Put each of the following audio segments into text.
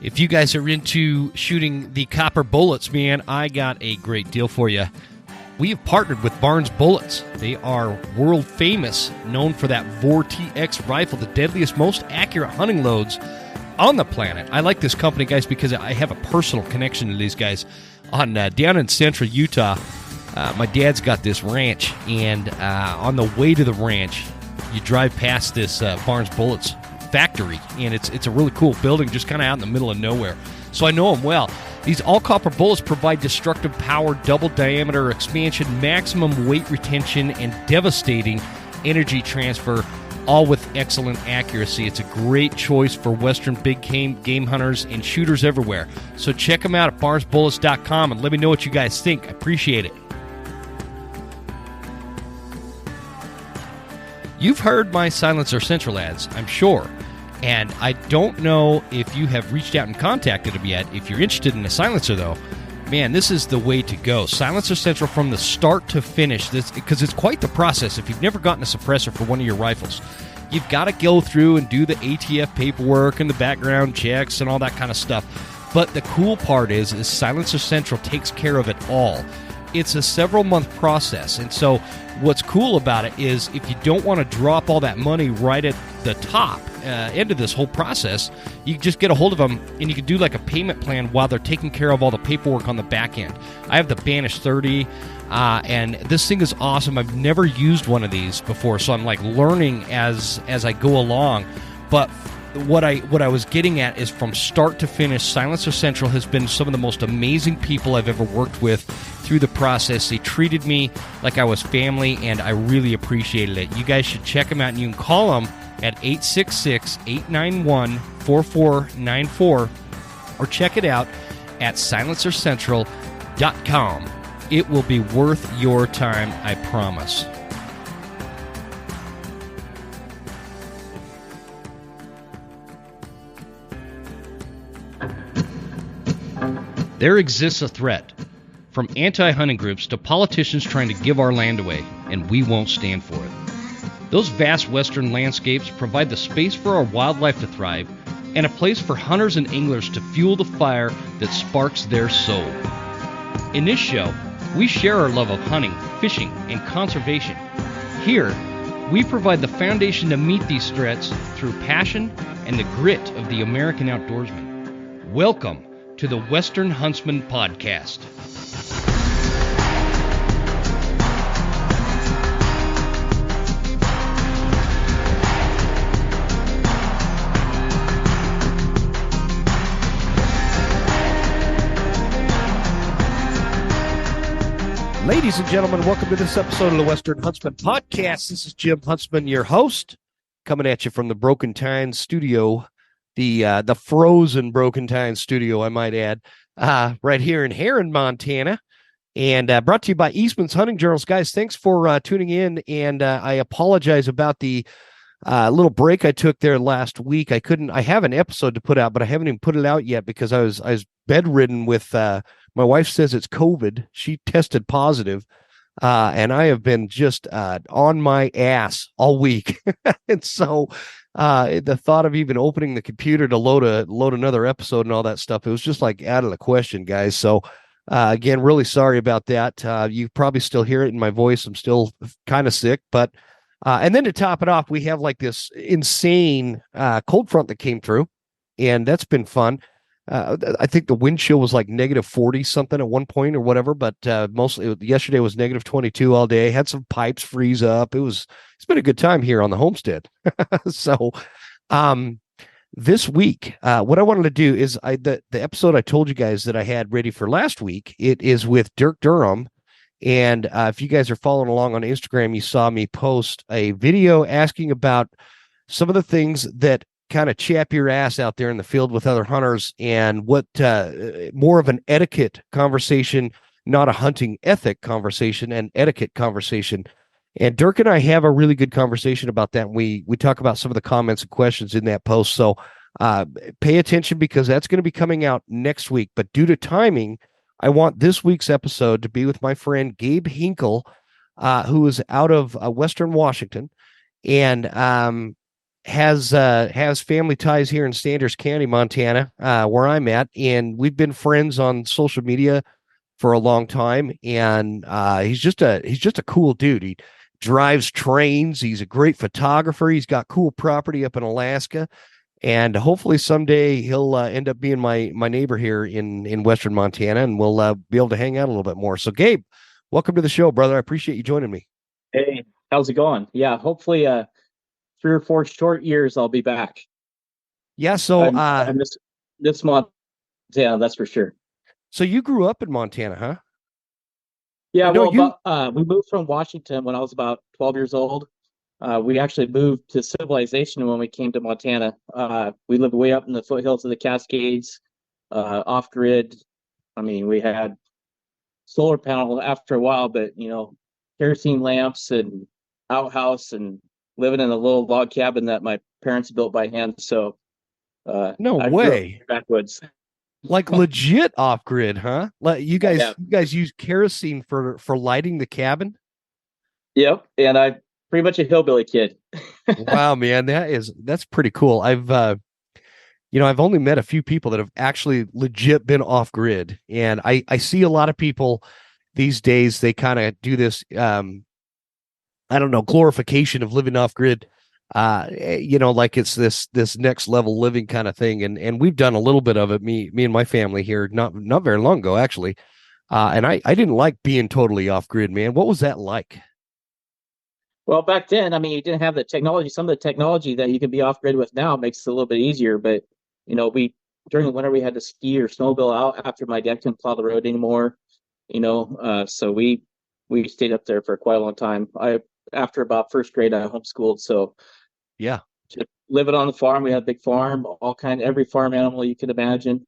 If you guys are into shooting the copper bullets, man, I got a great deal for you. We have partnered with Barnes Bullets. They are world famous, known for that Vor TX rifle, the deadliest, most accurate hunting loads on the planet. I like this company, guys, because I have a personal connection to these guys. Down in central Utah, my dad's got this ranch, and on the way to the ranch, you drive past this Barnes Bullets factory, and it's a really cool building just kind of out in the middle of nowhere. So I know them well. These all-copper bullets provide destructive power, double diameter expansion, maximum weight retention, and devastating energy transfer, all with excellent accuracy. It's a great choice for Western big game hunters and shooters everywhere. So check them out at barnesbullets.com and let me know what you guys think. I appreciate it. You've heard my Silencer Central ads, I'm sure. And I don't know if you have reached out and contacted them yet. If you're interested in a silencer, though, man, this is the way to go. Silencer Central from the start to finish, because it's quite the process. If you've never gotten a suppressor for one of your rifles, you've got to go through and do the ATF paperwork and the background checks and all that kind of stuff. But the cool part is Silencer Central takes care of it all. It's a several-month process, and so what's cool about it is if you don't want to drop all that money right at the top end of this whole process, you can just get a hold of them, and you can do like a payment plan while they're taking care of all the paperwork on the back end. I have the Banish 30, and this thing is awesome. I've never used one of these before, so I'm like learning as I go along. But what I was getting at is from start to finish, Silencer Central has been some of the most amazing people I've ever worked with through the process. They treated me like I was family, and I really appreciated it. You guys should check them out, and you can call them at 866-891-4494 or check it out at silencercentral.com. It will be worth your time, I promise. There exists a threat, from anti-hunting groups to politicians trying to give our land away, and we won't stand for it. Those vast western landscapes provide the space for our wildlife to thrive and a place for hunters and anglers to fuel the fire that sparks their soul. In this show, we share our love of hunting, fishing, and conservation. Here, we provide the foundation to meet these threats through passion and the grit of the American outdoorsman. Welcome to the Western Huntsman Podcast. Ladies and gentlemen, welcome to this episode of the Western Huntsman Podcast. This is Jim Huntsman, your host, coming at you from the Broken Tine studio, the frozen Broken Tine studio, I might add, right here in Heron, Montana, and brought to you by Eastman's Hunting Journals. Guys, thanks for tuning in, and I apologize about the little break I took there last week. I have an episode to put out, but I haven't even put it out yet because I was bedridden with my wife says it's COVID. She tested positive, and I have been just on my ass all week. And so the thought of even opening the computer to load another episode and all that stuff, it was just like out of the question, guys. So again, really sorry about that. You probably still hear it in my voice. I'm still kind of sick, but and then to top it off, we have like this insane cold front that came through, and that's been fun. I think the wind chill was like negative 40 something at one point or whatever, but mostly yesterday was negative 22 all day. Had some pipes freeze up. It's been a good time here on the homestead. So this week, what I wanted to do is the episode I told you guys that I had ready for last week, it is with Dirk Durham. And if you guys are following along on Instagram, you saw me post a video asking about some of the things that kind of chap your ass out there in the field with other hunters, and what more of an etiquette conversation, not a hunting ethic conversation, and etiquette conversation. And Dirk and I have a really good conversation about that. And we talk about some of the comments and questions in that post. So pay attention, because that's going to be coming out next week. But due to timing, I want this week's episode to be with my friend Gabe Hinkle, who is out of Western Washington. And has family ties here in Sanders County, Montana, where I'm at, and we've been friends on social media for a long time. And he's just a cool dude. He drives trains. He's a great photographer. He's got cool property up in Alaska, and hopefully someday he'll end up being my neighbor here in Western Montana, and we'll be able to hang out a little bit more. So, Gabe, welcome to the show, brother. I appreciate you joining me. Hey, how's it going? Yeah, hopefully 3 or 4 short years I'll be back. Yeah. So, I miss this month. Yeah, that's for sure. so you grew up in Montana, huh? Yeah, No, well, you. about we moved from Washington when I was about 12 years old. We actually moved to civilization when we came to Montana. We lived way up in the foothills of the Cascades, off grid. I mean, we had solar panel after a while, but kerosene lamps and outhouse and living in a little log cabin that my parents built by hand. So No I grew up in way. the backwoods. Like legit off grid, huh? Like you Oh, guys, yeah. you guys use kerosene for lighting the cabin. Yep. And I pretty much a hillbilly kid. Wow, man, that's pretty cool. I've only met a few people that have actually legit been off grid, and I see a lot of people these days. They kind of do this, I don't know, glorification of living off grid. Like it's this next level living kind of thing, and we've done a little bit of it. Me and my family here, not very long ago, actually. And I didn't like being totally off grid, man. What was that like? Well, back then, I mean, you didn't have the technology. Some of the technology that you can be off grid with now makes it a little bit easier. But, we during the winter, we had to ski or snowmobile out after my dad couldn't plow the road anymore. So we stayed up there for quite a long time. After about first grade, I homeschooled. So Yeah. just living on the farm. We had a big farm, every farm animal you could imagine,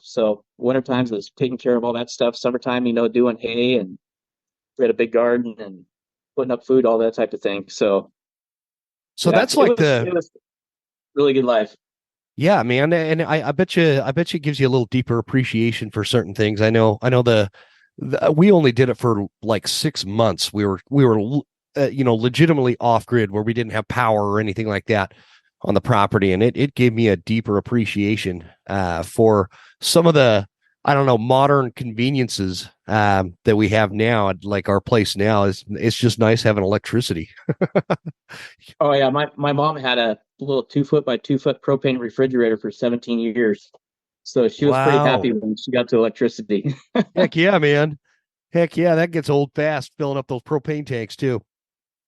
So winter times was taking care of all that stuff. Summertime, doing hay, and we had a big garden and putting up food, all that type of thing. So So yeah, that's it like was the it was really good life. Yeah, man, and I bet you it gives you a little deeper appreciation for certain things. I know we only did it for like 6 months. We were legitimately off grid where we didn't have power or anything like that on the property, and it gave me a deeper appreciation for some of the, I don't know, modern conveniences that we have now. Like our place now is, it's just nice having electricity. Oh yeah, my mom had a little 2 foot by 2 foot propane refrigerator for 17 years. So she was pretty happy Wow. when she got to electricity. Heck yeah, man. Heck yeah, that gets old fast filling up those propane tanks too.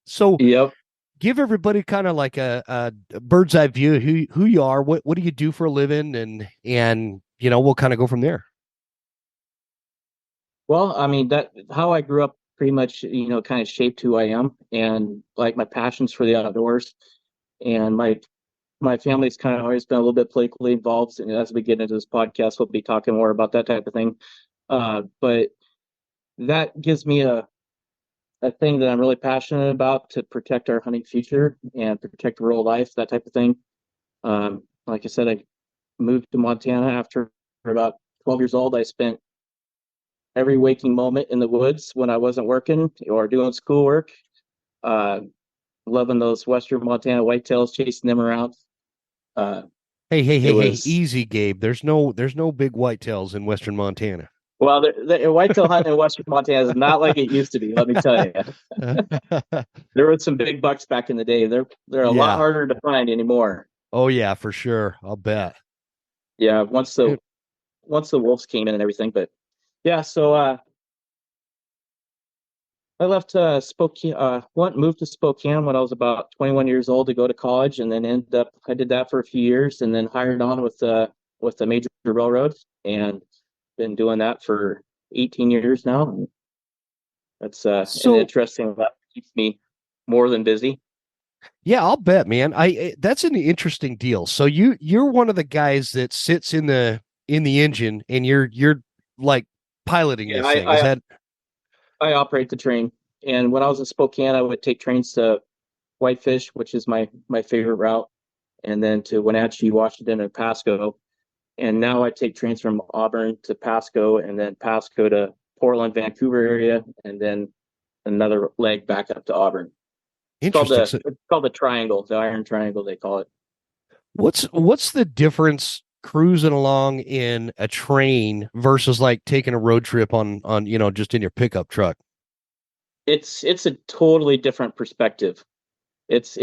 So Yep. give everybody kind of like a bird's eye view of who you are, what do you do for a living, and we'll kind of go from there. Well, I mean, that how I grew up pretty much, kind of shaped who I am, and like my passions for the outdoors. And my family's kind of always been a little bit politically involved. And as we get into this podcast, we'll be talking more about that type of thing. But that gives me a thing that I'm really passionate about to protect our hunting future and protect rural life, that type of thing. Like I said, I moved to Montana after about 12 years old. I spent every waking moment in the woods when I wasn't working or doing schoolwork, uh, loving those Western Montana whitetails, chasing them around. Uh, Hey, hey, it hey, hey, was easy, Gabe. There's no big whitetails in Western Montana. Well, the whitetail hunting in Western Montana is not like it used to be. Let me tell you, there were some big bucks back in the day. They're a lot Yeah. harder to find anymore. Oh yeah, for sure. I'll bet. Yeah, once the wolves came in and everything. But yeah, so I left Spokane. Moved to Spokane when I was about 21 years old to go to college, and then I did that for a few years, and then hired on with the major railroad, and been doing that for 18 years now. And that's an So interesting life. Keeps me more than busy. yeah, I'll bet, man. That's an interesting deal. So you're one of the guys that sits in the engine, and you're like piloting Yeah, this thing. Is that I operate the train, and when I was in Spokane, I would take trains to Whitefish, which is my favorite route, and then to Wenatchee, Washington, and Pasco. And now I take trains from Auburn to Pasco, and then Pasco to Portland, Vancouver area, and then another leg back up to Auburn. Interesting. It's called the triangle, the iron triangle they call it. What's the difference cruising along in a train versus like taking a road trip on just in your pickup truck? It's a totally different perspective. It's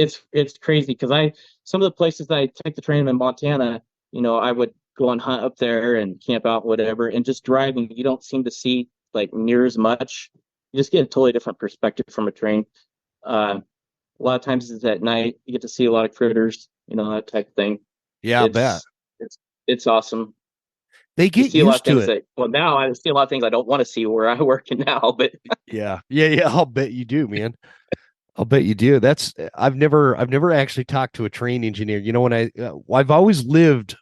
crazy because I some of the places that I take the train in Montana, I would go on hunt up there and camp out, whatever, and just driving, you don't seem to see like near as much. You just get a totally different perspective from a train. A lot of times it's at night. You get to see a lot of critters, that type of thing. Yeah, I bet. It's it's awesome. They You get see a lot of used to things it. that well now I see a lot of things I don't want to see where I work now, but Yeah. Yeah, yeah. I'll bet you do, man. I'll bet you do. I've never actually talked to a train engineer. When I've always lived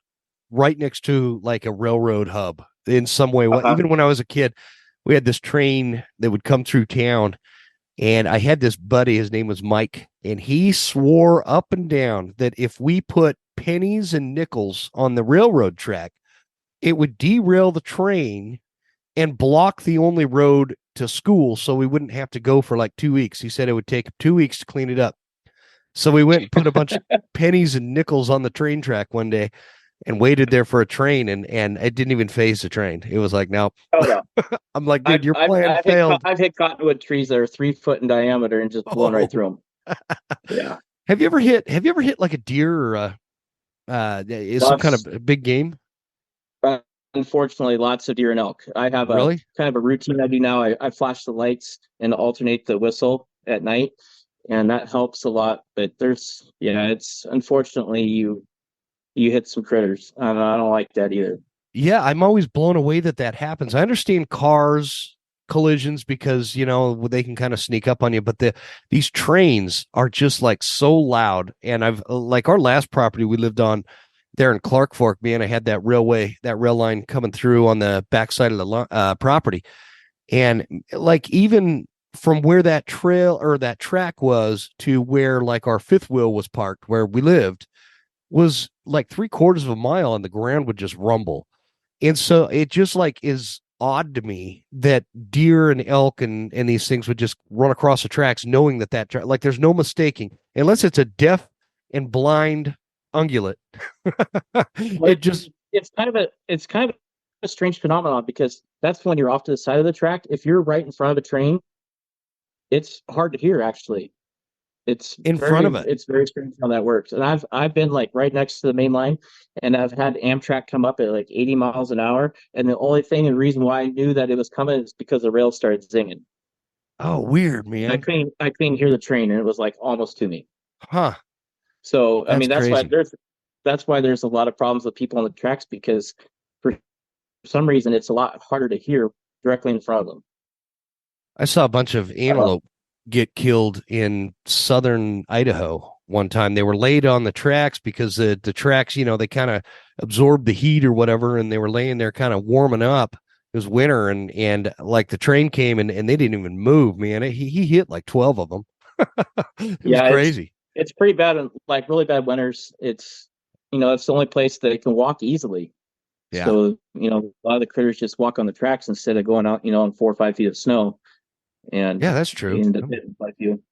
right next to like a railroad hub in some way. uh-huh. Even when I was a kid, we had this train that would come through town, and I had this buddy. His name was Mike, and he swore up and down that if we put pennies and nickels on the railroad track, it would derail the train and block the only road to school, so we wouldn't have to go for like 2 weeks. He said it would take 2 weeks to clean it up. So we went and put a bunch of pennies and nickels on the train track one day and waited there for a train, and it didn't even phase the train. It was like, no. Oh no. I'm like, dude, your plan I've failed. I've hit cottonwood trees that are 3 foot in diameter and just blown right Oh. through them. Yeah. Have you ever hit like a deer or is some kind Lots, of big game? uh, unfortunately, lots of deer and elk. I have a Really? kind of a routine I do now. I flash the lights and alternate the whistle at night, and that helps a lot. But it's unfortunately you hit some critters. I don't like that either. Yeah, I'm always blown away that happens. I understand cars collisions because they can kind of sneak up on you, but these trains are just like so loud. And I've like our last property we lived on there in Clark Fork, man. I had that rail line coming through on the backside of the property, and like even from where that trail or that track was to where like our fifth wheel was parked where we lived was like 3/4 of a mile, and the ground would just rumble. And so it just like is odd to me that deer and elk and these things would just run across the tracks knowing like there's no mistaking unless it's a deaf and blind ungulate. Well, It just it's kind of a strange phenomenon because that's when you're off to the side of the track. If you're right in front of a train, it's hard to hear actually. in front of it. It's very strange how that works. And I've been like right next to the main line, and I've had Amtrak come up at like 80 miles an hour. And the only thing and reason why I knew that it was coming is because the rail started zinging. Oh, weird, I man. couldn't I couldn't hear the train, and it was like almost to me. Huh. So I That's mean crazy. that's why there's a lot of problems with people on the tracks because for some reason it's a lot harder to hear directly in front of them. I saw a bunch of Uh, antelope get killed in southern Idaho one time. They were laid on the tracks because the tracks, they kind of absorbed the heat or whatever, and they were laying there kind of warming up. It was winter, and like the train came and they didn't even move, man. He hit like 12 of them. It was yeah, crazy. it's pretty bad in like really bad winters. It's the only place that it can walk easily. Yeah. So, a lot of the critters just walk on the tracks instead of going out, on 4 or 5 feet of snow, and Yeah, that's they true. end up hitting quite a few.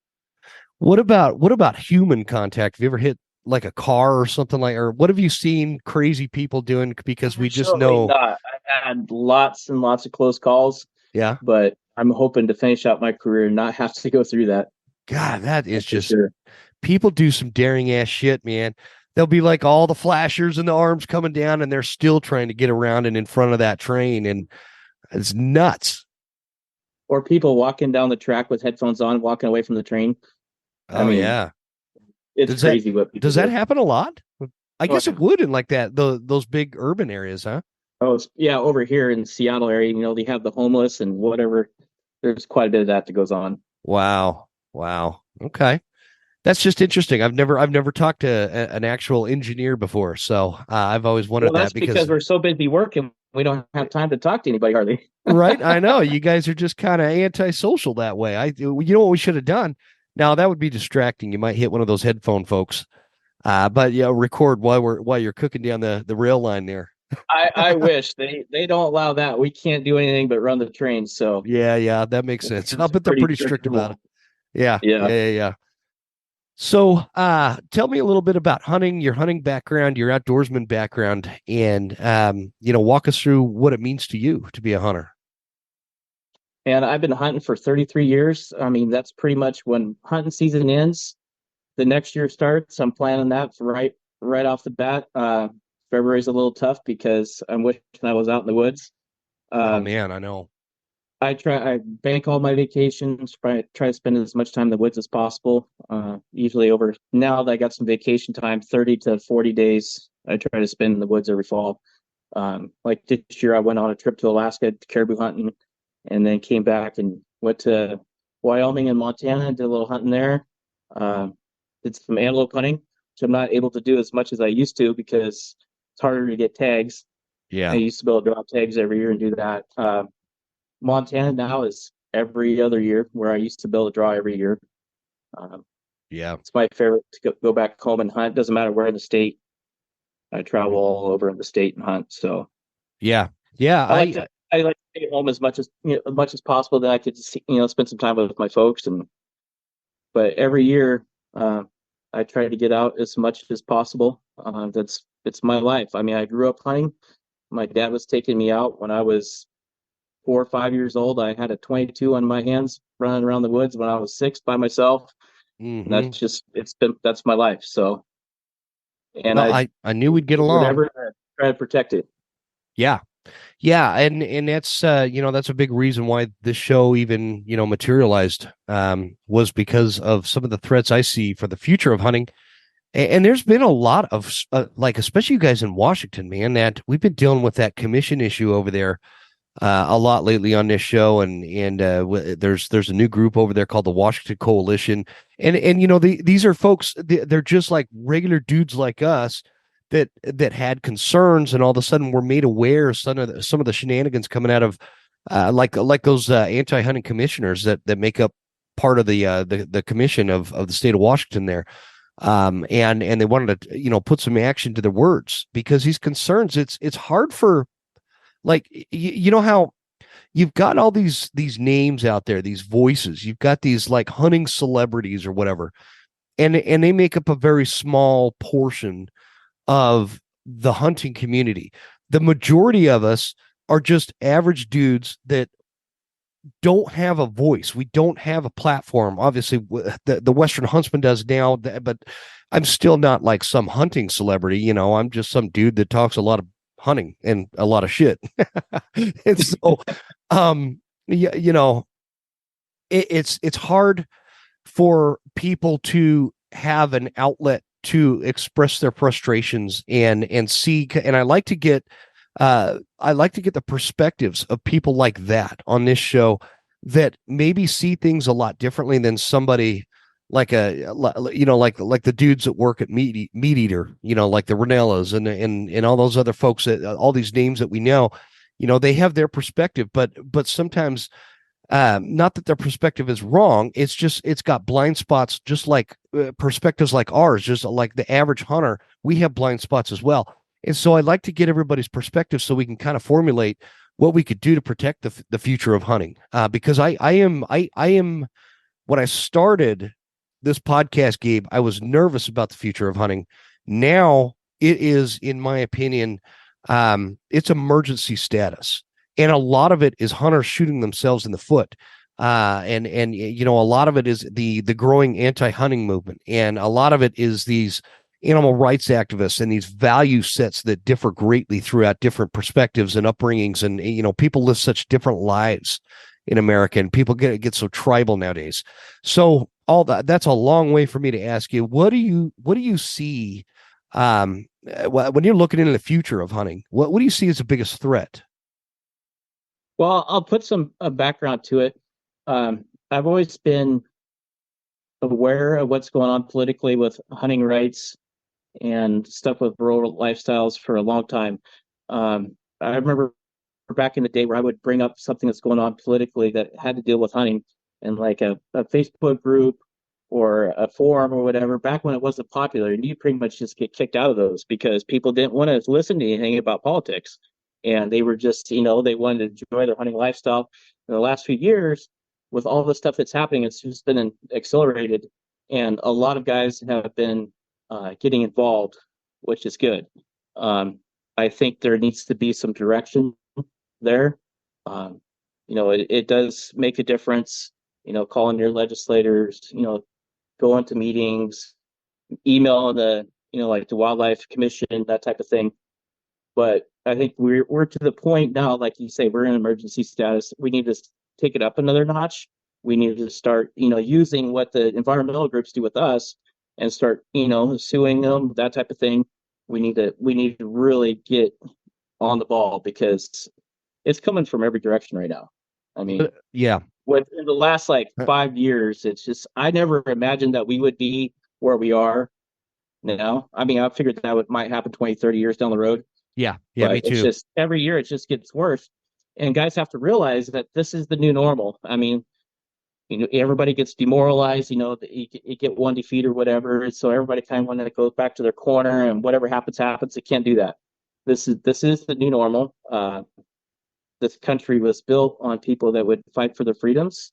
What about human contact? Have you ever hit like a car or something like, or what have you seen crazy people doing? Because we just Unfortunately know, not. I've had lots and lots of close calls, yeah, but I'm hoping to finish out my career and not have to go through that. God, that is That's for just sure. people do some daring ass shit, man. They'll be like all the flashers and the arms coming down, and they're still trying to get around and in front of that train, and it's nuts. Or people walking down the track with headphones on, walking away from the train. I Oh mean, yeah, it's does that crazy what people does that do. happen a lot? I Oh guess it yeah. would in like those big urban areas, huh? Yeah, over here in Seattle area, they have the homeless and whatever. There's quite a bit of that goes on. Wow, wow. Okay, that's just interesting. I've never talked to an actual engineer before, so I've always Well, wondered that that's because because we're so busy working, we don't have time to talk to anybody hardly. right, I know you guys are just kind of antisocial that way. What we should have done. Now that would be distracting. You might hit one of those headphone folks. But yeah, record while you're cooking down the rail line there. I wish they don't allow that. We can't do anything but run the train. So Yeah, yeah, that makes sense. I'll it's a bet they're pretty pretty strict strict about it. rule. Yeah, Yeah. yeah, yeah, yeah. So, tell me a little bit about hunting, your hunting background, your outdoorsman background, and walk us through what it means to you to be a hunter. And I've been hunting for 33 years. I mean, that's pretty much when hunting season ends, the next year starts. I'm planning that right off the bat. February's a little tough because I'm wishing I was out in the woods. Oh Uh, man, I know. I bank all my vacations, try to spend as much time in the woods as possible. Usually over now that I got some vacation time, 30 to 40 days, I try to spend in the woods every fall. Like this year, I went on a trip to Alaska caribou hunting, and then came back and went to Wyoming and Montana, did a little hunting there. Uh, did some antelope hunting, which I'm not able to do as much as I used to because it's harder to get tags. I Yeah, used to be able to drop tags every year and do that. Montana now is every other year, where I used to be able to draw every year. Um, yeah, it's my favorite to go back home and hunt. Doesn't matter where in the state. I travel all over in the state and hunt. So yeah, yeah. I like to stay home as much as possible. That I could spend some time with my folks. But every year, uh, I try to get out as much as possible. That's it's my life. I mean, I grew up hunting. My dad was taking me out when I was 4 or 5 years old. I had a 22 on my hands running around the woods when I was 6 by myself. And hmm that's my life. So, and Well, I I knew we'd get do along. whatever to try to protect it. Yeah, yeah, and that's that's a big reason why this show even materialized, was because of some of the threats I see for the future of hunting. And there's been a lot of like, especially you guys in Washington, man, that we've been dealing with that commission issue over there a lot lately on this show, and there's a new group over there called the Washington Coalition, and these are folks, they're just like regular dudes like us that had concerns, and all of a sudden were made aware of some of the shenanigans coming out of like those anti-hunting commissioners that make up part of the commission of the state of Washington there. And they wanted to put some action to their words because these concerns, it's hard for, like, you know how you've got all these names out there, these voices, you've got these like hunting celebrities or whatever, and they make up a very small portion of the hunting community. The majority of us are just average dudes that don't have a voice. We don't have a platform. Obviously, the Western Huntsman does now, but I'm still not like some hunting celebrity. I'm just some dude that talks a lot of hunting and a lot of shit. And so, yeah, it's hard for people to have an outlet to express their frustrations and see. And I like to get the perspectives of people like that on this show that maybe see things a lot differently than somebody like like the dudes that work at Meat Eater, like the Ranellas and all those other folks, that all these names that we know. They have their perspective, but sometimes, not that their perspective is wrong, it's just it's got blind spots, just like perspectives like ours, just like the average hunter, we have blind spots as well. And so I like to get everybody's perspective so we can kind of formulate what we could do to protect the future of hunting, because I am when I started this podcast, Gabe, I was nervous about the future of hunting. Now it is, in my opinion, it's emergency status, and a lot of it is hunters shooting themselves in the foot. And a lot of it is the growing anti-hunting movement, and a lot of it is these animal rights activists and these value sets that differ greatly throughout different perspectives and upbringings, and people live such different lives in America, and people get so tribal nowadays. So all that's a long way for me to ask you, what do you see, when you're looking into the future of hunting? What do you see as the biggest threat? Well, I'll put some background to it. I've always been aware of what's going on politically with hunting rights and stuff with rural lifestyles for a long time. I remember back in the day where I would bring up something that's going on politically that had to deal with hunting, and like a Facebook group or a forum or whatever, back when it wasn't popular, and you pretty much just get kicked out of those because people didn't want to listen to anything about politics. And they were just, they wanted to enjoy their hunting lifestyle. In the last few years, with all the stuff that's happening, it's just been accelerated. and a lot of guys have been getting involved, which is good. I think there needs to be some direction there. It does make a difference, calling your legislators, going to meetings, email like the Wildlife Commission, that type of thing. But I think we're to the point now, like you say, we're in emergency status. We need to take it up another notch. We need to start, using what the environmental groups do with us and start, suing them, that type of thing. We need to really get on the ball because it's coming from every direction right now. I mean, Yeah. in the last like 5 years, it's just I never imagined that we would be where we are now. I mean, I figured that might happen 20, 30 years down the road. Yeah. Yeah. But Me it's too. just every year it just gets worse. And guys have to realize that this is the new normal. I mean, everybody gets demoralized, you get one defeat or whatever. So everybody kind of want to go back to their corner and whatever happens, happens. It can't do that. This is the new normal. This country was built on people that would fight for their freedoms.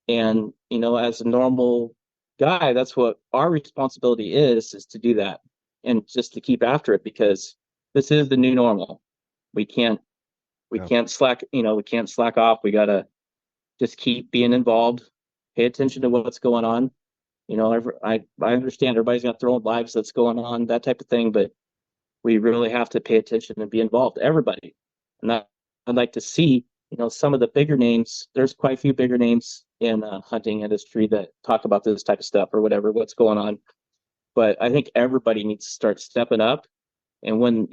And, as a normal guy, that's what our responsibility is to do that and just to keep after it because this is the new normal. We can't we Yeah. can't slack, we can't slack off. We gotta just keep being involved, pay attention to what's going on. I understand everybody's got their own lives that's going on, that type of thing, but we really have to pay attention and be involved, everybody. And I'd like to see, some of the bigger names. There's quite a few bigger names in hunting industry that talk about this type of stuff or whatever, what's going on. But I think everybody needs to start stepping up. And when,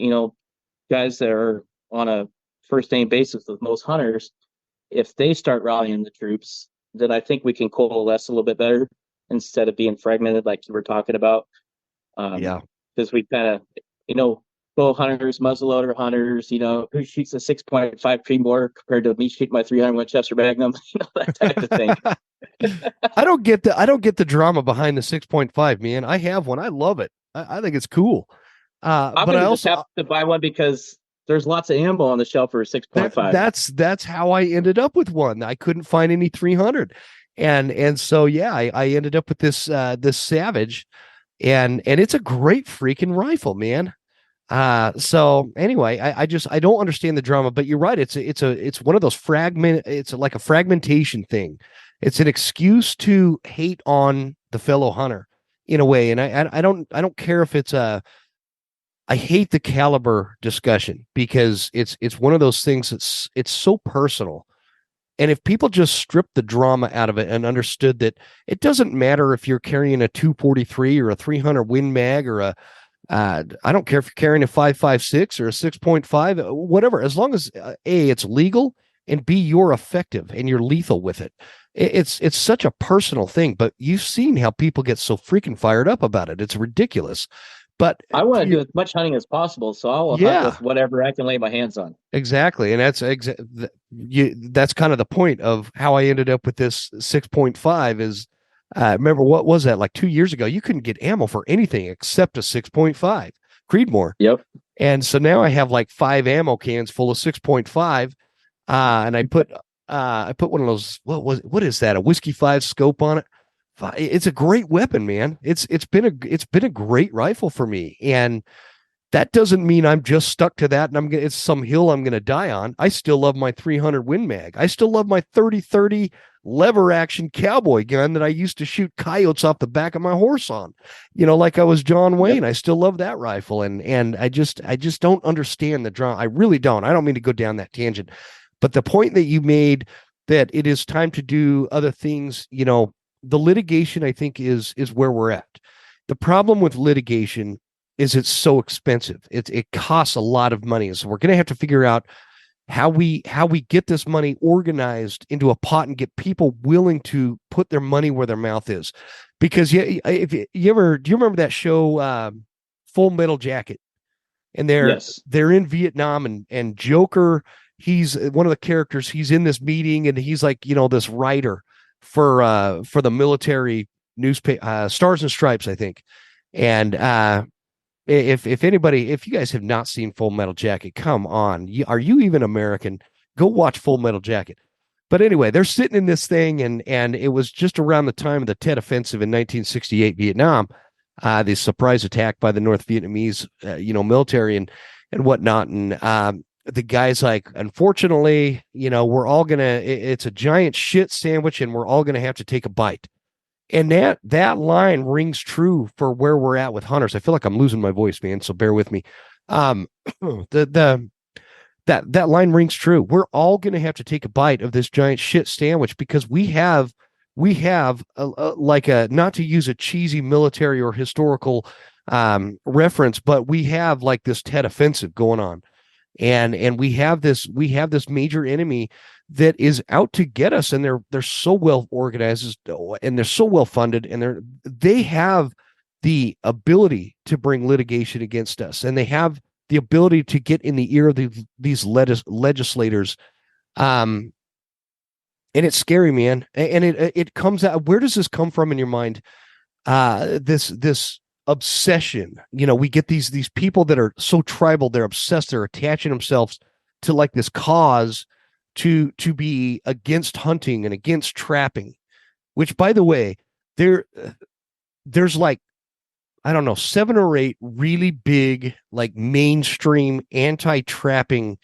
guys that are on a first name basis with most hunters, if they start rallying the troops, then I think we can coalesce a little bit better instead of being fragmented like you were talking about. Yeah. Because we kind of, bow hunters, muzzleloader hunters, who shoots a 6.5 Creedmoor compared to me shooting my 300 Winchester Magnum, that type of thing. I don't get the drama behind the 6.5, man. I have one. I love it. I think it's cool. I'm But I gonna just also have to buy one because there's lots of ammo on the shelf for a 6.5. that's how I ended up with one. I couldn't find any 300. And so yeah, I ended up with this Savage, and it's a great freaking rifle, man. So anyway, I don't understand the drama, but you're right. It's one of those it's like a fragmentation thing. It's an excuse to hate on the fellow hunter in a way. And I don't care if I hate the caliber discussion because it's one of those things it's so personal. And if people just stripped the drama out of it and understood that it doesn't matter if you're carrying a 243 or a 300 Win Mag or I don't care if you're carrying a 5.56 or a 6.5, whatever, as long as A, it's legal, and B, you're effective and you're lethal with it. It's such a personal thing, but you've seen how people get so freaking fired up about it. It's ridiculous. But I want to do as much hunting as possible, so I will hunt with whatever I can lay my hands on. Exactly. And that's kind of the point of how I ended up with this 6.5 is remember what was that like 2 years ago? You couldn't get ammo for anything except a 6.5 Creedmoor. Yep. And so now I have like 5 ammo cans full of 6.5. And I put one of those, what is that? A Whiskey 5 scope on it. It's a great weapon, man. It's been a great rifle for me. And that doesn't mean I'm just stuck to that and it's some hill I'm going to die on. I still love my 300 Win Mag. I still love my 30-30 lever action cowboy gun that I used to shoot coyotes off the back of my horse on, like I was John Wayne. Yep. I still love that rifle. And I just don't understand the drama. I really don't. I don't mean to go down that tangent, but the point that you made that it is time to do other things, the litigation, I think is where we're at. The problem with litigation is it's so expensive. It costs a lot of money. So we're going to have to figure out how we get this money organized into a pot and get people willing to put their money where their mouth is. Because do you remember that show Full Metal Jacket? And they're in Vietnam and Joker, he's one of the characters, he's in this meeting and he's like, this writer for the military newspaper, Stars and Stripes, I think. And if you guys have not seen Full Metal Jacket, come on. Are you even American? Go watch Full Metal Jacket. But anyway, they're sitting in this thing, and it was just around the time of the Tet Offensive in 1968 Vietnam, the surprise attack by the North Vietnamese, military and whatnot. And the guy's like, unfortunately, we're all it's a giant shit sandwich, and we're all gonna have to take a bite. And that line rings true for where we're at with hunters. I feel like I'm losing my voice, man, so bear with me. That line rings true. We're all going to have to take a bite of this giant shit sandwich because we have not to use a cheesy military or historical reference, but we have like this Tet Offensive going on, and we have this major enemy that is out to get us, and they're so well organized and they're so well funded, and they have the ability to bring litigation against us, and they have the ability to get in the ear of these legislators, and it's scary, man. And it comes out. Where does this come from in your mind? This obsession. We get these people that are so tribal. They're obsessed. They're attaching themselves to like this cause to be against hunting and against trapping, which, by the way, there's like, I don't know, 7 or 8 really big, like mainstream anti-trapping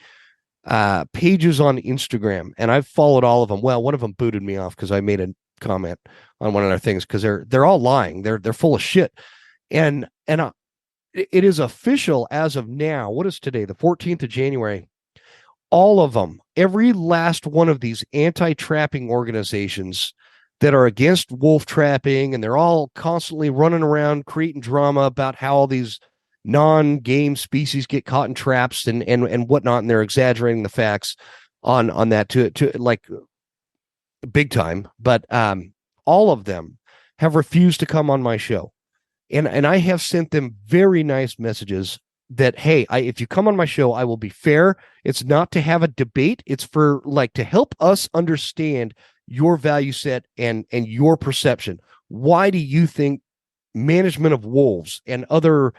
pages on Instagram, and I've followed all of them. Well, one of them booted me off because I made a comment on one of their things because they're all lying. They're full of shit, and it is official as of now. What is today? The 14th of January. All of them, every last one of these anti-trapping organizations that are against wolf trapping, and they're all constantly running around creating drama about how all these non-game species get caught in traps and whatnot, and they're exaggerating the facts on that to like big time. But all of them have refused to come on my show, and I have sent them very nice messages that, hey, if you come on my show, I will be fair. It's not to have a debate. It's for like to help us understand your value set and your perception. Why do you think management of wolves and other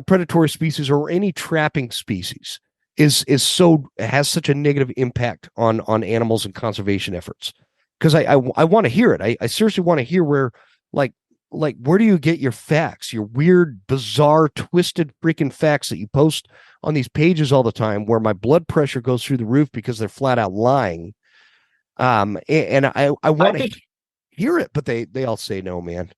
predatory species or any trapping species has such a negative impact on animals and conservation efforts? Because I want to hear it. I seriously want to hear where where do you get your facts, your weird, bizarre, twisted freaking facts that you post on these pages all the time, where my blood pressure goes through the roof because they're flat out lying. And I want to hear it, but they all say no, man.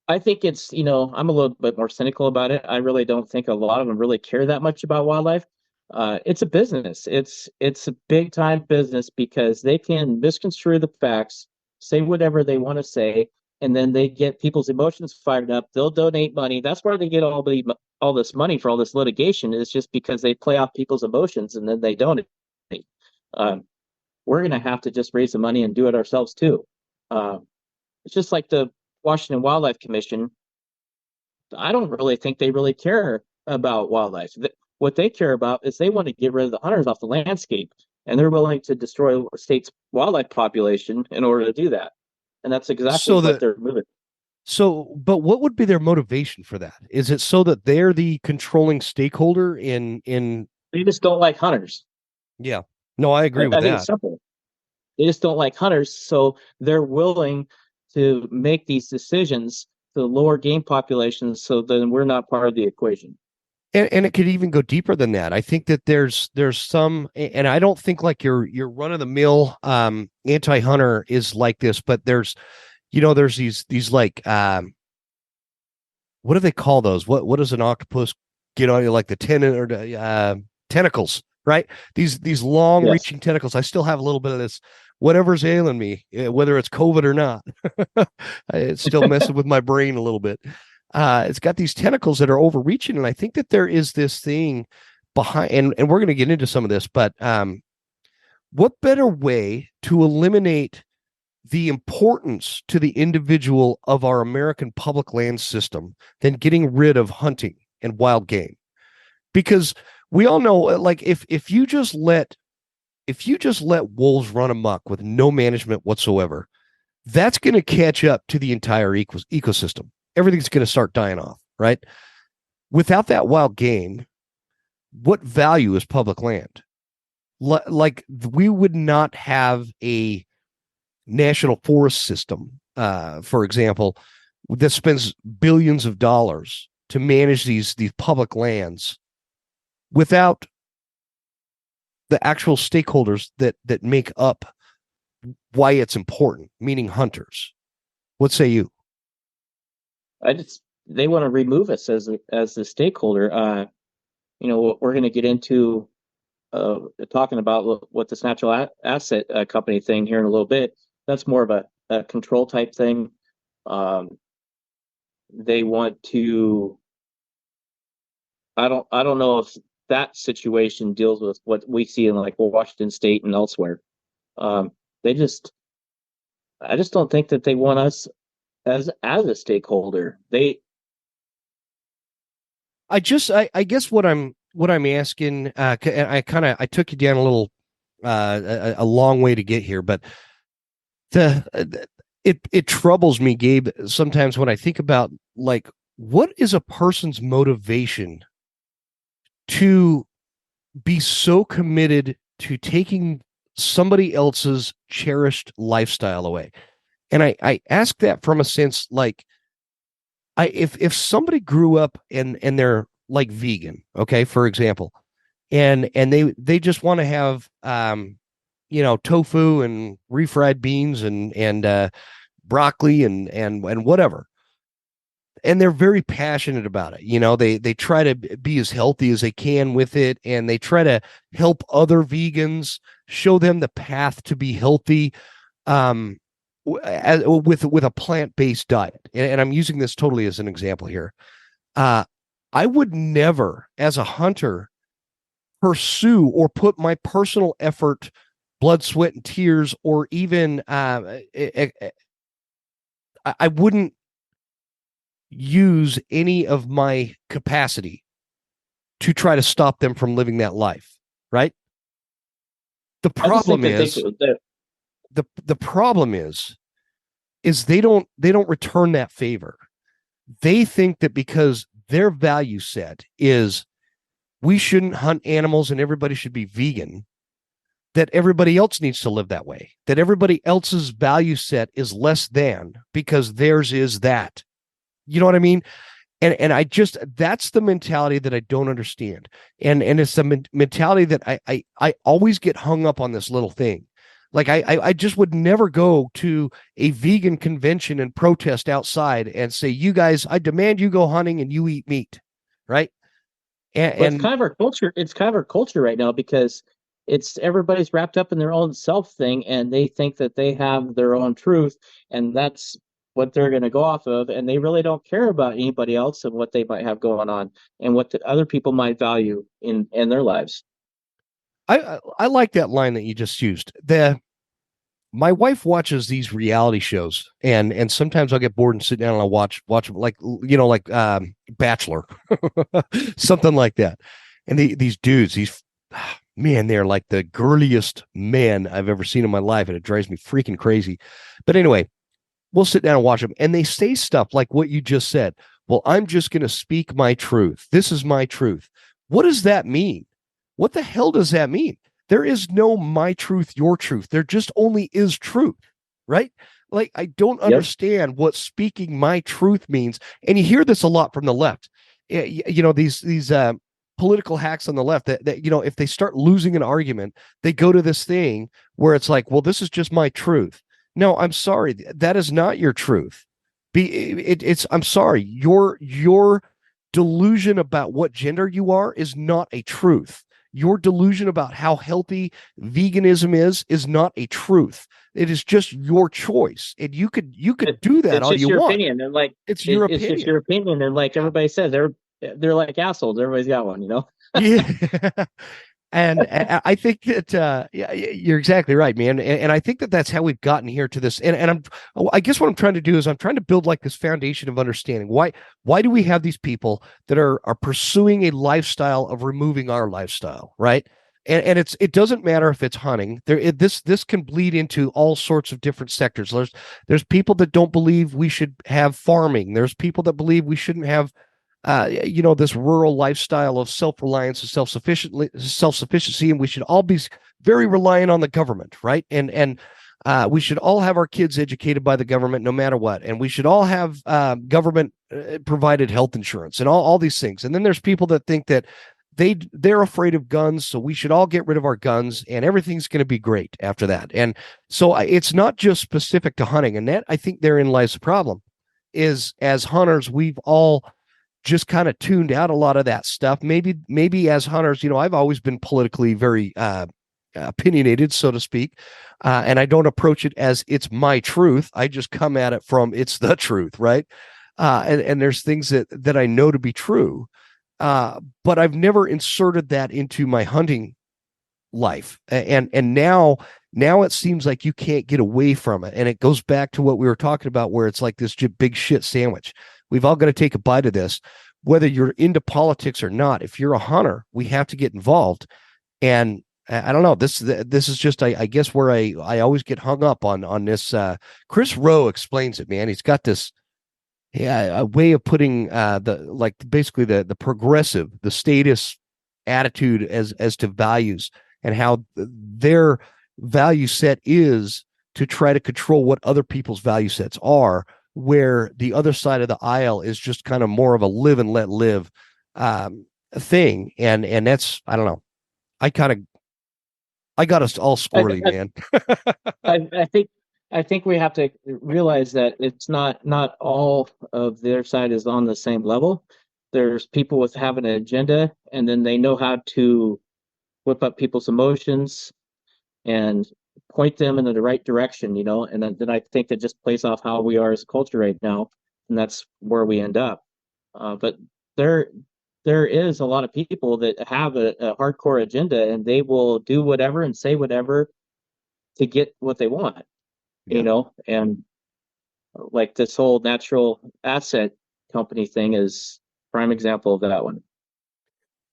I think it's, I'm a little bit more cynical about it. I really don't think a lot of them really care that much about wildlife. It's a business. It's a big time business because they can misconstrue the facts, say whatever they want to say, and then they get people's emotions fired up. They'll donate money. That's where they get all this money for all this litigation, is just because they play off people's emotions and then they donate. We're going to have to just raise the money and do it ourselves too. It's just like the Washington Wildlife Commission. I don't really think they really care about wildlife. What they care about is they want to get rid of the hunters off the landscape, and they're willing to destroy the state's wildlife population in order to do that. And that's exactly what they're moving. So, but what would be their motivation for that? Is it so that they're the controlling stakeholder in? They just don't like hunters. Yeah. No, I agree with that. It's simple. They just don't like hunters, so they're willing to make these decisions to lower game populations, so then we're not part of the equation. And it could even go deeper than that. I think that there's some, and I don't think like your run of the mill anti-hunter is like this, but there's these like what do they call those? What does an octopus get on you, like the tentacles, right? These long reaching tentacles. I still have a little bit of this. Whatever's ailing me, whether it's COVID or not, it's still messing with my brain a little bit. It's got these tentacles that are overreaching, and I think that there is this thing behind, and we're going to get into some of this, but what better way to eliminate the importance to the individual of our American public land system than getting rid of hunting and wild game? Because we all know, like, if you just let wolves run amok with no management whatsoever, that's going to catch up to the entire ecosystem. Everything's going to start dying off, right? Without that wild game, what value is public land? Like we would not have a national forest system, for example, that spends billions of dollars to manage these public lands without the actual stakeholders that make up why it's important, meaning hunters. What say you? They want to remove us as the stakeholder. We're going to get into uh, talking about what this natural asset company thing here in a little bit. That's more of a control type thing. Um, they want to. I don't know if that situation deals with what we see in like Washington State and elsewhere. Um, they just I just don't think that they want us as a stakeholder. They I guess what I'm asking, I took you down a little a long way to get here, but it troubles me, Gabe, sometimes when I think about like what is a person's motivation to be so committed to taking somebody else's cherished lifestyle away. And I ask that from a sense like if somebody grew up and they're like vegan, okay, for example, and they just want to have tofu and refried beans and broccoli and whatever, and they're very passionate about it. They try to be as healthy as they can with it, and they try to help other vegans, show them the path to be healthy, um with a plant-based diet. And I'm using this totally as an example here. I would never, as a hunter, pursue or put my personal effort, blood, sweat, and tears, or even I wouldn't use any of my capacity to try to stop them from living that life, right? The problem is the problem is they don't return that favor. They think that because their value set is we shouldn't hunt animals and everybody should be vegan, that everybody else needs to live that way, that everybody else's value set is less than because theirs is that. You know what I mean? And I just, that's the mentality that I don't understand. And it's the mentality that I always get hung up on this little thing. Like I just would never go to a vegan convention and protest outside and say, you guys, I demand you go hunting and you eat meat. Right. Well, it's kind of our culture. It's kind of our culture right now because it's everybody's wrapped up in their own self thing, and they think that they have their own truth, and that's what they're going to go off of, and they really don't care about anybody else and what they might have going on and what the other people might value in their lives. I like that line that you just used. My wife watches these reality shows, and sometimes I'll get bored and sit down and I'll watch like Bachelor, something like that. And these dudes, man, they're like the girliest men I've ever seen in my life, and it drives me freaking crazy. But anyway, we'll sit down and watch them, and they say stuff like what you just said. Well, I'm just going to speak my truth. This is my truth. What does that mean? What the hell does that mean? There is no my truth, your truth. There just only is truth, right? Like, I don't understand what speaking my truth means. And you hear this a lot from the left. These political hacks on the left that if they start losing an argument, they go to this thing where it's like, well, this is just my truth. No, I'm sorry. That is not your truth. I'm sorry. Your delusion about what gender you are is not a truth. Your delusion about how healthy veganism is not a truth. It is just your choice, and you could do that all you want. Opinion, and like it's your opinion. It's just your opinion, and like everybody says, they're like assholes. Everybody's got one, Yeah. And I think that you're exactly right, man. And I think that that's how we've gotten here to this. And I guess what I'm trying to do is I'm trying to build like this foundation of understanding. Why do we have these people that are pursuing a lifestyle of removing our lifestyle, right? And it doesn't matter if it's hunting. This can bleed into all sorts of different sectors. There's people that don't believe we should have farming. There's people that believe we shouldn't have this rural lifestyle of self-reliance and self-sufficiency, and we should all be very reliant on the government, right? And we should all have our kids educated by the government no matter what. And we should all have government provided health insurance and all these things. And then there's people that think that they're afraid of guns, so we should all get rid of our guns and everything's going to be great after that. And so it's not just specific to hunting. And that, I think, therein lies the problem, is as hunters, we've all just kind of tuned out a lot of that stuff. Maybe as hunters, I've always been politically very opinionated, so to speak. And I don't approach it as it's my truth. I just come at it from it's the truth, right? And there's things that I know to be true. But I've never inserted that into my hunting life. And now it seems like you can't get away from it. And it goes back to what we were talking about, where it's like this big shit sandwich. We've all got to take a bite of this, whether you're into politics or not. If you're a hunter, we have to get involved. And I don't know, this is just, I guess, where I always get hung up on this. Chris Rowe explains it, man. He's got this, a way of putting basically the progressive, the status attitude as to values, and how their value set is to try to control what other people's value sets are, where the other side of the aisle is just kind of more of a live and let live thing. And that's, I don't know. I got us all squirrely, man. I think we have to realize that it's not all of their side is on the same level. There's people with having an agenda, and then they know how to whip up people's emotions and point them in the right direction, and then I think that just plays off how we are as a culture right now, and that's where we end up. But there is a lot of people that have a hardcore agenda, and they will do whatever and say whatever to get what they want. And like this whole natural asset company thing is prime example of that one.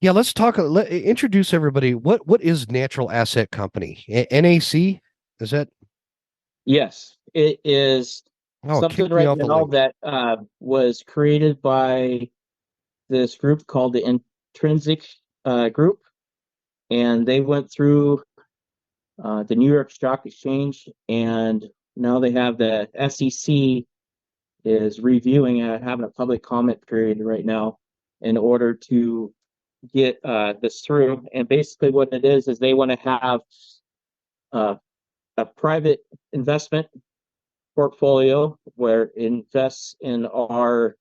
Yeah, let's talk. Introduce everybody. What is Natural Asset Company? NAC? Is that? Yes, it is something right now that was created by this group called the Intrinsic Group, and they went through the New York Stock Exchange, and now they have the SEC is reviewing having a public comment period right now in order to get this through. And basically what it is they want to have a private investment portfolio where it invests in our